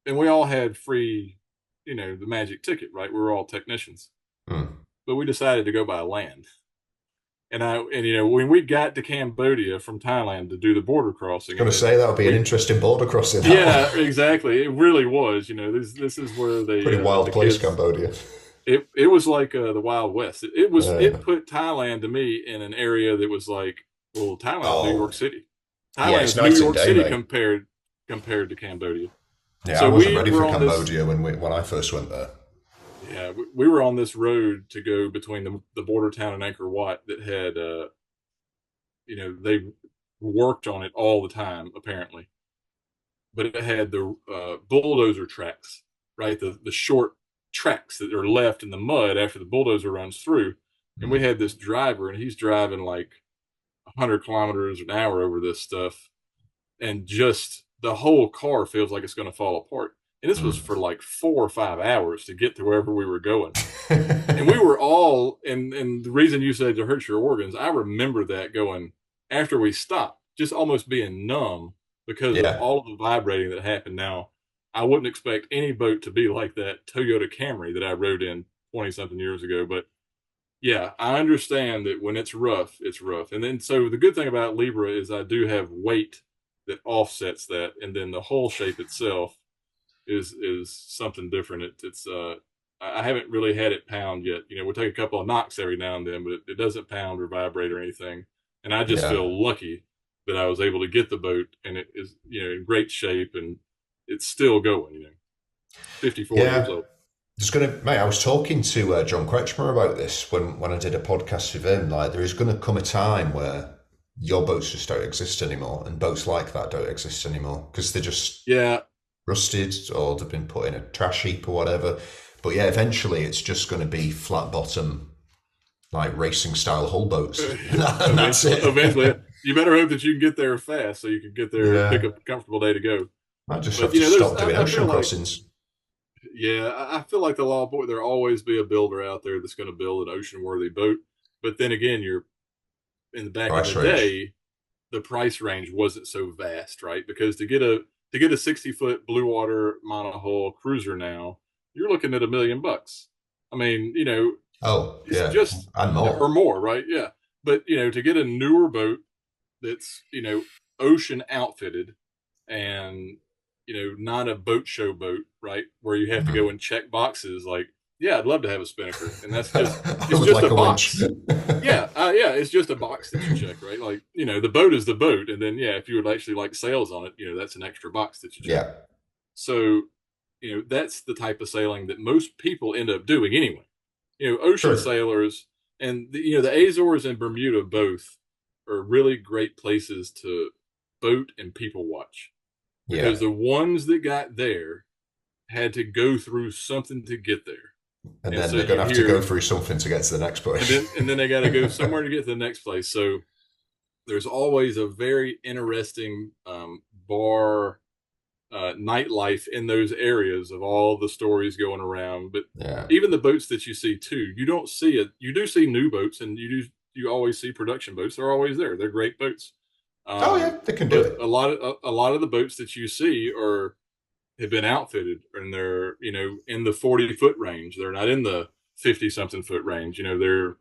And we all had free, the magic ticket, right? We were all technicians. But we decided to go by land. And when we got to Cambodia from Thailand to do the border crossing, I was going to say that would be an interesting border crossing. Yeah, exactly. It really was. This is where they pretty wild place, Cambodia. It was like the Wild West. It put Thailand to me in an area that was like, well, Thailand's New York City. Thailand's New York City compared to Cambodia. Yeah, so I wasn't ready for Cambodia when I first went there. Yeah, we were on this road to go between the border town and Angkor Wat that had, they worked on it all the time, apparently. But it had the bulldozer tracks, right? The short tracks that are left in the mud after the bulldozer runs through. And we had this driver, and he's driving like 100 kilometers an hour over this stuff. And just the whole car feels like it's going to fall apart. And this was for like 4 or 5 hours to get to wherever we were going. And we were all, and the reason you said to hurt your organs, I remember that going after we stopped, just almost being numb because of all of the vibrating that happened. Now, I wouldn't expect any boat to be like that Toyota Camry that I rode in 20-something years ago. But yeah, I understand that when it's rough, it's rough. And then, so the good thing about Libra is I do have weight that offsets that. And then the hull shape itself is something different. It's I haven't really had it pound yet. We'll take a couple of knocks every now and then, but it doesn't pound or vibrate or anything. And I just feel lucky that I was able to get the boat, and it is in great shape, and it's still going. 54 years old. Mate, I was talking to John Kretschmer about this when I did a podcast with him. Like, there is going to come a time where your boats just don't exist anymore, and boats like that don't exist anymore because they're just rusted, or they've been put in a trash heap or whatever. But yeah, eventually it's just going to be flat bottom, like racing style hull boats. And that's it. Eventually, you better hope that you can get there fast so you can get there and pick up a comfortable day to go. Might just have to stop doing ocean crossings. Yeah, I feel like there'll always be a builder out there that's going to build an ocean-worthy boat. But then again, you're in the back of the day, the price range wasn't so vast, right? Because to get a 60-foot blue water monohull cruiser now, you're looking at $1 million. I mean, just and more, or more, right? Yeah. but to get a newer boat that's ocean outfitted and not a boat show boat, right, where you have to go and check boxes like, yeah, I'd love to have a spinnaker, and that's just it's just like a box. Yeah, it's just a box that you check, right? Like the boat is the boat, and then if you would actually like sails on it, that's an extra box that you check. Yeah. So that's the type of sailing that most people end up doing anyway. Ocean sailors and the Azores and Bermuda both are really great places to boat and people watch, because the ones that got there had to go through something to get there. And then so they're going to have to go through something to get to the next place. And then they got to go somewhere to get to the next place. So there's always a very interesting bar nightlife in those areas of all the stories going around. But even the boats that you see too, you don't see it. You do see new boats, and you always see production boats. They're always there. They're great boats. They can do it. A lot of the boats that you see have been outfitted, and they're in the 40-foot range. They're not in the 50-something foot range. They're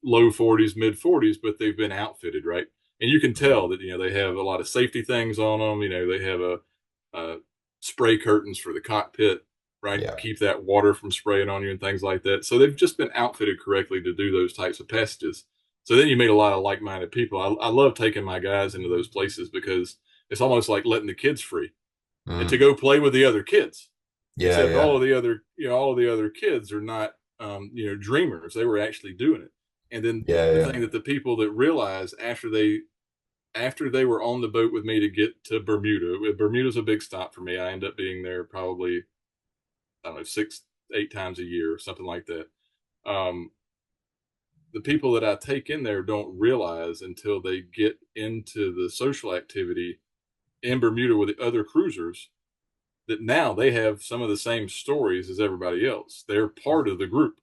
low 40s, mid 40s, but they've been outfitted, right? And you can tell that they have a lot of safety things on them. They have a spray curtains for the cockpit, right? To keep that water from spraying on you and things like that. So they've just been outfitted correctly to do those types of passages. So then you meet a lot of like-minded people. I love taking my guys into those places because it's almost like letting the kids free. And to go play with the other kids. Except all of the other kids are not dreamers. They were actually doing it. And then the thing that the people that realize after they were on the boat with me to get to Bermuda's a big stop for me. I end up being there probably, I don't know, 6-8 times a year or something like that. The people that I take in there don't realize until they get into the social activity in Bermuda with the other cruisers that now they have some of the same stories as everybody else. They're part of the group.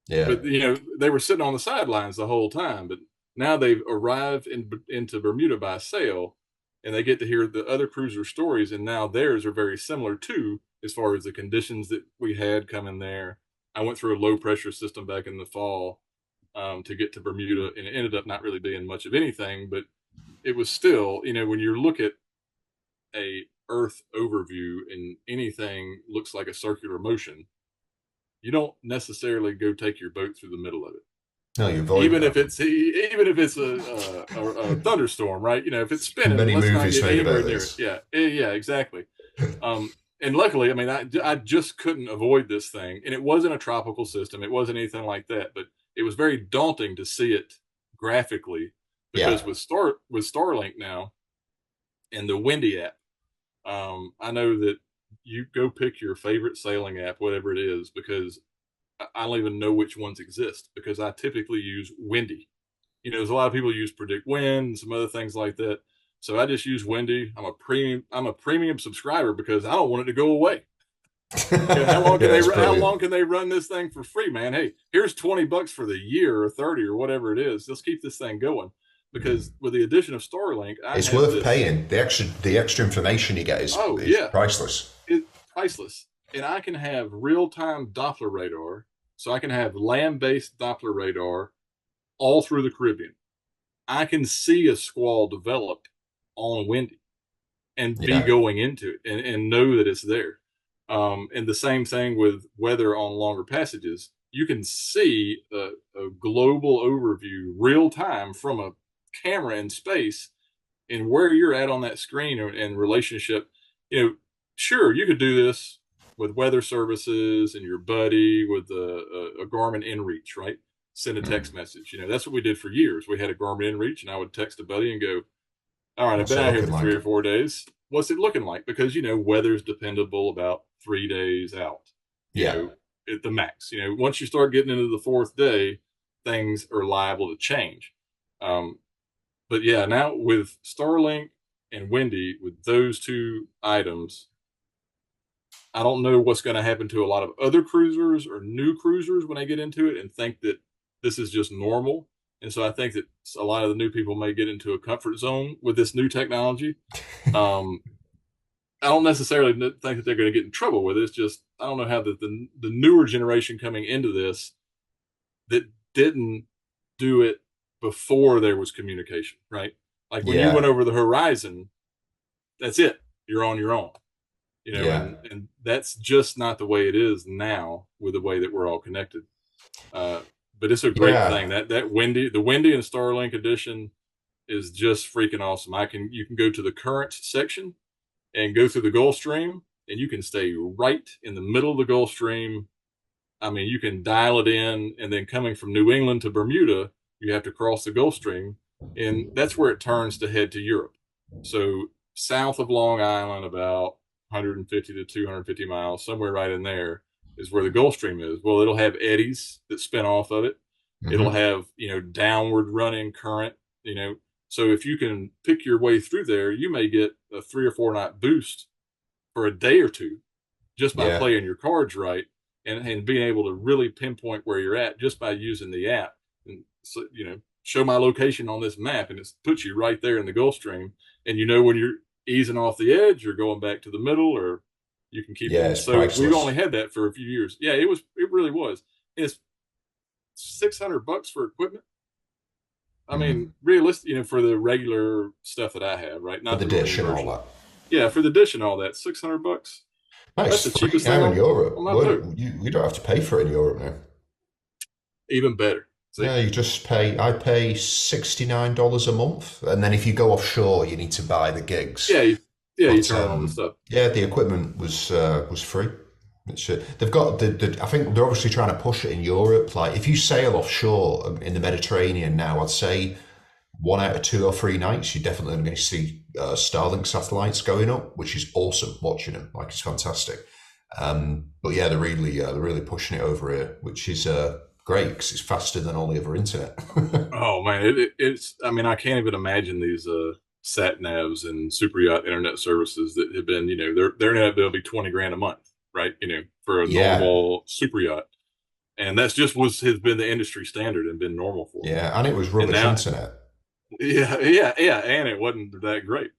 Yeah. But they were sitting on the sidelines the whole time, but now they've arrived into Bermuda by sail, and they get to hear the other cruiser stories, and now theirs are very similar too, as far as the conditions that we had coming there. I went through a low pressure system back in the fall to get to Bermuda, and it ended up not really being much of anything, but it was still, when you look at a Earth overview and anything looks like a circular motion, you don't necessarily go take your boat through the middle of it. No, you avoid even if it's a thunderstorm, right? If it's spinning, many let's movies not get made anywhere about near this. it. Yeah, exactly. And luckily, I mean, I just couldn't avoid this thing, and it wasn't a tropical system. It wasn't anything like that, but it was very daunting to see it graphically because with Starlink now and the Windy app, I know that you go pick your favorite sailing app, whatever it is, because I don't even know which ones exist because I typically use Windy. There's a lot of people use Predict Wind and some other things like that. So I just use Windy. I'm a premium subscriber because I don't want it to go away. How long can they run this thing for free, man? Hey, here's $20 for the year or 30 or whatever it is. Let's keep this thing going. Because with the addition of Starlink, it's worth paying. The extra information you get is priceless. It's priceless. And I can have real-time Doppler radar. So I can have land-based Doppler radar all through the Caribbean. I can see a squall develop on Windy and be going into it and know that it's there. And the same thing with weather on longer passages. You can see a global overview real time from a camera in space and where you're at on that screen and relationship. Sure, you could do this with weather services and your buddy with a Garmin InReach, right? Send a text message. That's what we did for years. We had a Garmin InReach, and I would text a buddy and go, all right, I've been out here for 3 or 4 days. What's it looking like? Because, weather's dependable about 3 days out. At the max. Once you start getting into the 4th day, things are liable to change. But yeah, now with Starlink and Windy, with those two items, I don't know what's going to happen to a lot of other cruisers or new cruisers when they get into it and think that this is just normal. And so I think that a lot of the new people may get into a comfort zone with this new technology. I don't necessarily think that they're going to get in trouble with it. It's just, I don't know how the newer generation coming into this that didn't do it before there was communication, right? Like when you went over the horizon, that's it. You're on your own, you know, and that's just not the way it is now with the way that we're all connected. But it's a great thing. The Windy and Starlink edition is just freaking awesome. You can go to the current section and go through the Gulf Stream, and you can stay right in the middle of the Gulf Stream. I mean, you can dial it in, and then coming from New England to Bermuda, you have to cross the Gulf Stream, and that's where it turns to head to Europe. So south of Long Island, about 150 to 250 miles, somewhere right in there, is where the Gulf Stream is. Well, it'll have eddies that spin off of it. Mm-hmm. It'll have, downward running current, So if you can pick your way through there, you may get a 3 or 4 night boost for a day or two just by playing your cards right and being able to really pinpoint where you're at just by using the app. And so, show my location on this map, and it puts you right there in the Gulf Stream. And when you're easing off the edge, you're going back to the middle, or you can keep it. So priceless. We've only had that for a few years. Yeah, it really was. It's $600 for equipment. I mean, realistic, for the regular stuff that I have, right? Not for the dish and all that. Yeah, for the dish and all that, $600. Nice. That's the cheapest thing in Europe. You don't have to pay for it in Europe now. Even better. See? Yeah, you just pay. I pay $69 a month, and then if you go offshore, you need to buy the gigs. You turn on the stuff. Yeah, the equipment was free. They've got I think they're obviously trying to push it in Europe. Like if you sail offshore in the Mediterranean now, I'd say 1 out of 2 or 3 nights, you're definitely going to see Starlink satellites going up, which is awesome watching them. Like it's fantastic. But yeah, they're really pushing it over here, which is great because it's faster than all the other internet. Oh man, it's. I mean, I can't even imagine these sat navs and super yacht internet services that have been. Their internet bill will be $20,000 a month. Right, for a normal super yacht, and that's just has been the industry standard and been normal for them. Yeah, and it was rubbish internet. Yeah, and it wasn't that great.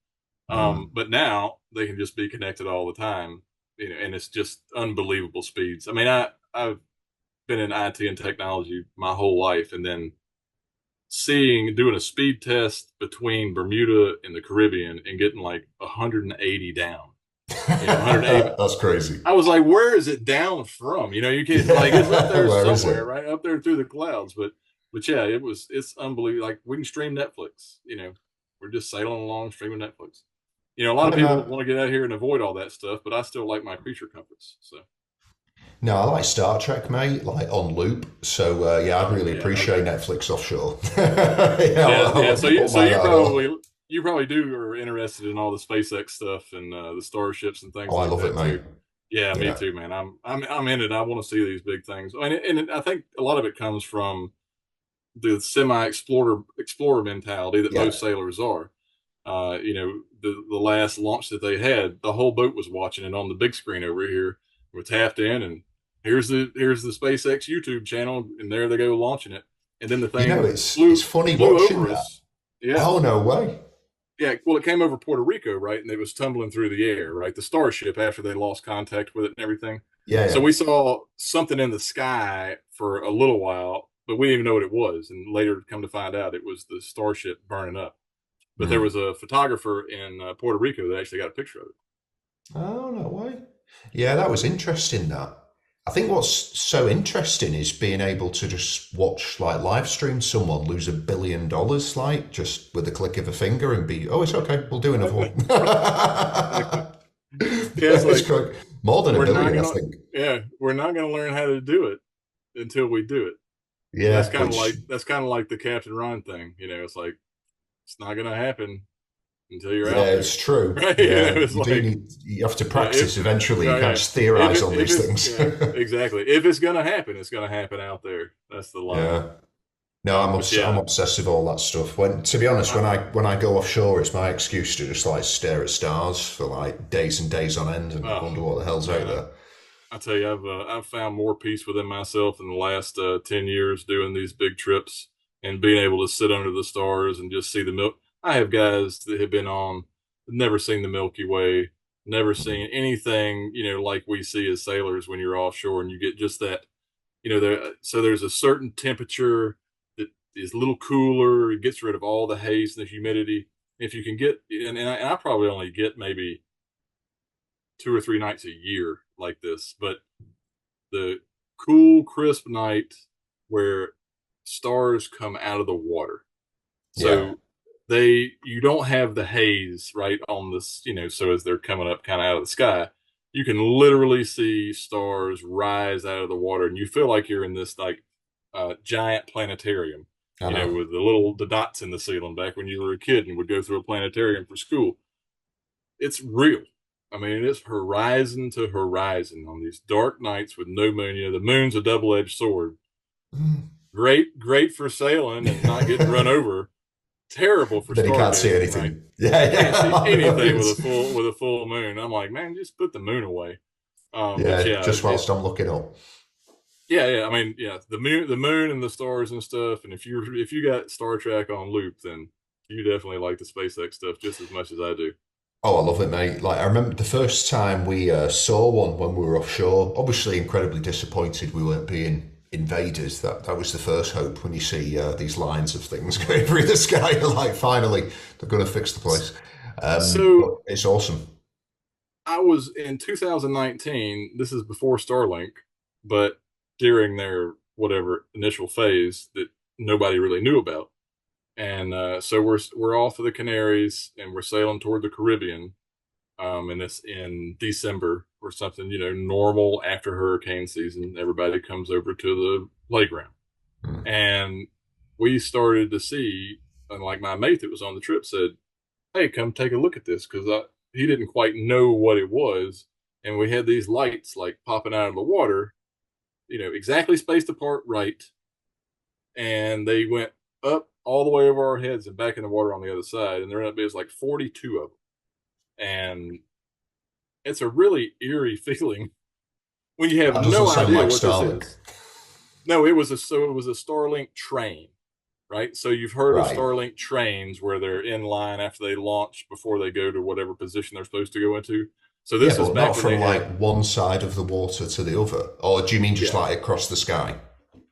But now they can just be connected all the time, and it's just unbelievable speeds. I mean, I've been in IT and technology my whole life, and then doing a speed test between Bermuda and the Caribbean and getting like 180 down. 180. That's crazy. I was like, where is it down from? You can't it's up there somewhere, right up there through the clouds. But yeah, it's unbelievable. Like we can stream Netflix. We're just sailing along streaming Netflix. A lot of people want to get out here and avoid all that stuff, but I still like my creature comforts. So. No, I like Star Trek, mate, like on loop. So I'd really appreciate Netflix offshore. So you probably are interested in all the SpaceX stuff and the starships and things. Oh, I love it, mate. Yeah, me too, man. I'm in it. I want to see these big things, and I think a lot of it comes from the explorer mentality that most sailors are. The last launch that they had, the whole boat was watching it on the big screen over here. We're tapped in, and here's the SpaceX YouTube channel, and there they go launching it. And then the thing it's funny watching that. Yeah. Oh, no way. Yeah, well, it came over Puerto Rico, right? And it was tumbling through the air, right? The Starship, after they lost contact with it and everything. Yeah. So we saw something in the sky for a little while, but we didn't even know what it was. And later, come to find out, it was the Starship burning up. But there was a photographer in Puerto Rico that actually got a picture of it. Oh, no way. Yeah, that was interesting, that. I think what's so interesting is being able to just watch, like, live stream someone lose $1 billion, like, just with a click of a finger and be, it's okay, we'll do another one. It's like, more than $1 billion, I think. Yeah, we're not going to learn how to do it until we do it. Yeah, that's kind of like the Captain Ron thing. It's like it's not going to happen until you're out there. It's true. Right? Yeah, you have to practice eventually. You can't just theorize on these things. Exactly. If it's going to happen, it's going to happen out there. That's the line. Yeah. No, I'm obsessed with all that stuff. To be honest, when I go offshore, it's my excuse to just like stare at stars for like days and days on end and wonder what the hell's out there. I tell you, I've found more peace within myself in the last 10 years doing these big trips and being able to sit under the stars and just see the milk. I have guys that have been on, never seen the Milky Way, never seen anything, like we see as sailors when you're offshore and you get just that, so there's a certain temperature that is a little cooler. It gets rid of all the haze and the humidity. If you can get, and I probably only get maybe 2 or 3 nights a year like this, but the cool, crisp night where stars come out of the water. So you don't have the haze right on this, so as they're coming up kind of out of the sky, you can literally see stars rise out of the water, and you feel like you're in this like giant planetarium, with the dots in the ceiling back when you were a kid and would go through a planetarium for school. It's real. I mean, it's horizon to horizon on these dark nights with no moon. The moon's a double-edged sword. Great for sailing and not getting run over. Terrible for then you can't see anything. Right? Yeah. Can't see anything with a full moon. I'm like, man, just put the moon away. Just whilst I'm looking up. Yeah. I mean, the moon and the stars and stuff. And if you got Star Trek on loop, then you definitely like the SpaceX stuff just as much as I do. Oh, I love it, mate. Like, I remember the first time we saw one when we were offshore, obviously incredibly disappointed we weren't being invaded. That was the first hope when you see these lines of things going through the sky. You're like, finally, they're going to fix the place. So it's awesome. I was in 2019, this is before Starlink, but during their whatever initial phase that nobody really knew about. And so we're off of the Canaries and we're sailing toward the Caribbean. And it's in December or something, normal after hurricane season. Everybody comes over to the playground. And we started to see, and like my mate that was on the trip said, hey, come take a look at this, because he didn't quite know what it was. And we had these lights like popping out of the water, exactly spaced apart right. And they went up all the way over our heads and back in the water on the other side. And there ended up being like 42 of them. And it's a really eerie feeling when you have no idea what Starlink. This is. No, it was a Starlink train, right? So you've heard of Starlink trains where they're in line after they launch before they go to whatever position they're supposed to go into. So this is back not from like one side of the water to the other, or do you mean just like across the sky?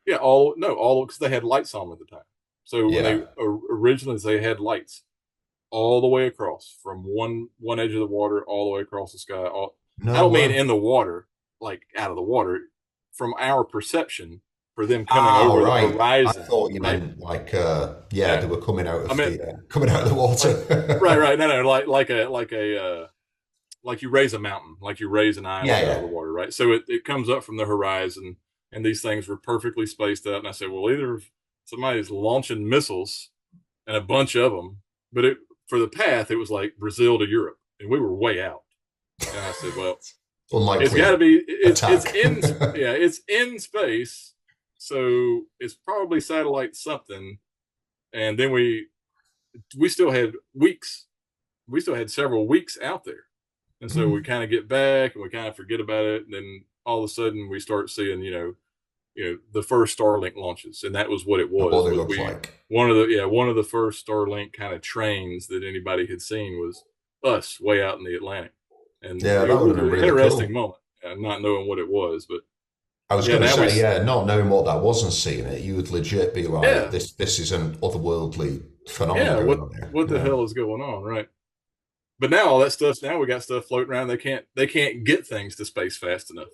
Yeah, all because they had lights on at the time. So when they originally they had lights all the way across from one edge of the water all the way across the sky. I don't mean in the water, like out of the water, from our perception for them coming over the horizon. I thought you meant like they were coming out of the water. right. No, like you raise a mountain, like you raise an island out of the water, right? So it comes up from the horizon, and these things were perfectly spaced out. And I said, well, either somebody's launching missiles and a bunch of them, but for the path, it was like Brazil to Europe, and we were way out. And I said, well, unlikely. It's got to be, it's in space. So it's probably satellite something. And then we still had weeks. We still had several weeks out there. And so we kind of get back and we kind of forget about it. And then all of a sudden we start seeing, the first Starlink launches, and that was what it was. What it looked like. One of the first Starlink kind of trains that anybody had seen was us way out in the Atlantic, and that would have been really interesting cool. moment. Not knowing what it was, but I was going to say, not knowing what that was and seeing it, you would legit be like, this is an otherworldly phenomenon. Yeah, what the hell is going on, right? But now all that stuff. Now we got stuff floating around. They can't get things to space fast enough.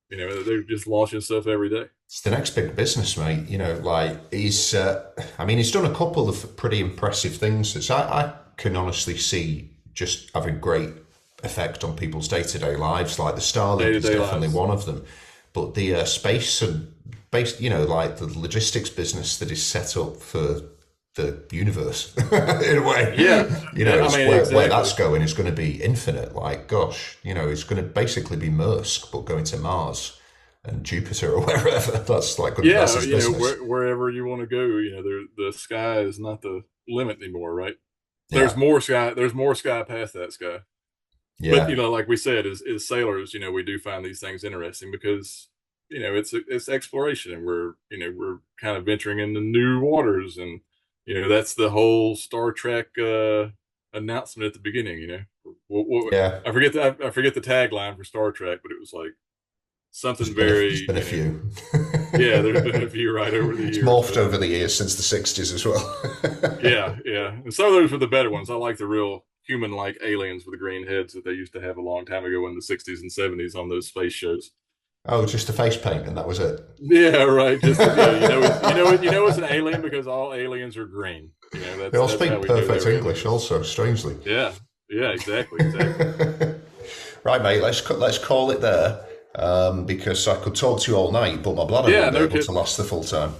They're just launching stuff every day. It's the next big business, mate. He's done a couple of pretty impressive things that I can honestly see just having great effect on people's day-to-day lives. Like the Starlink is definitely one of them. But the space and like the logistics business that is set up for the universe in a way. Where that's going is going to be infinite. Like, gosh, it's going to basically be Maersk, but going to Mars and Jupiter or wherever. That's like wherever you want to go. The sky is not the limit anymore, right? There's more sky. There's more sky past that sky. Yeah. But like we said, as sailors, we do find these things interesting because it's exploration, and we're kind of venturing into new waters, and that's the whole Star Trek announcement at the beginning. I forget the tagline for Star Trek, but it was like something There's been a few. Yeah, there's been a few right over the years. It's morphed over the years since the 60s as well. Yeah. And some of those were the better ones. I like the real human-like aliens with the green heads that they used to have a long time ago in the 60s and 70s on those space shows. Oh, just a face paint and that was it. Yeah, right. Just you know it's an alien because all aliens are green. They all speak perfect English, also, strangely. Yeah, exactly. Right, mate. Let's call it there, because I could talk to you all night, but my bladder won't be able to last the full time.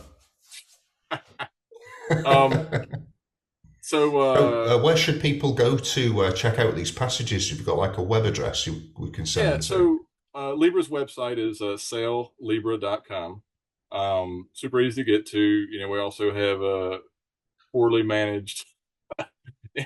So, where should people go to check out these passages? You've got like a web address we can send them to. So Libra's website is saillibra.com. Super easy to get to. We also have a poorly managed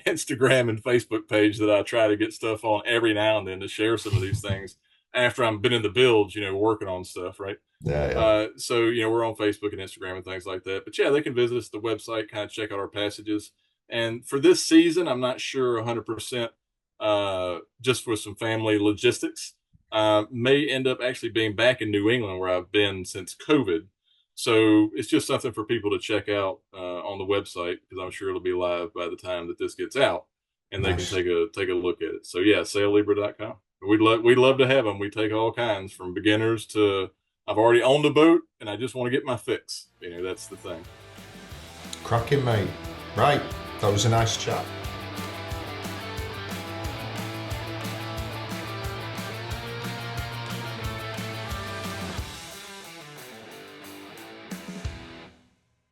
Instagram and Facebook page that I try to get stuff on every now and then to share some of these things after I've been in the bilge, working on stuff, right? Yeah. So, we're on Facebook and Instagram and things like that. But yeah, they can visit us at the website, kind of check out our passages. And for this season, I'm not sure 100%, just for some family logistics, may end up actually being back in New England where I've been since COVID. So it's just something for people to check out on the website, because I'm sure it'll be live by the time that this gets out, and they can take a look at it. So yeah, saillibra.com. We'd love to have them. We take all kinds, from beginners to I've already owned a boat and I just want to get my fix. That's the thing. Cracking, mate. Right, that was a nice chat.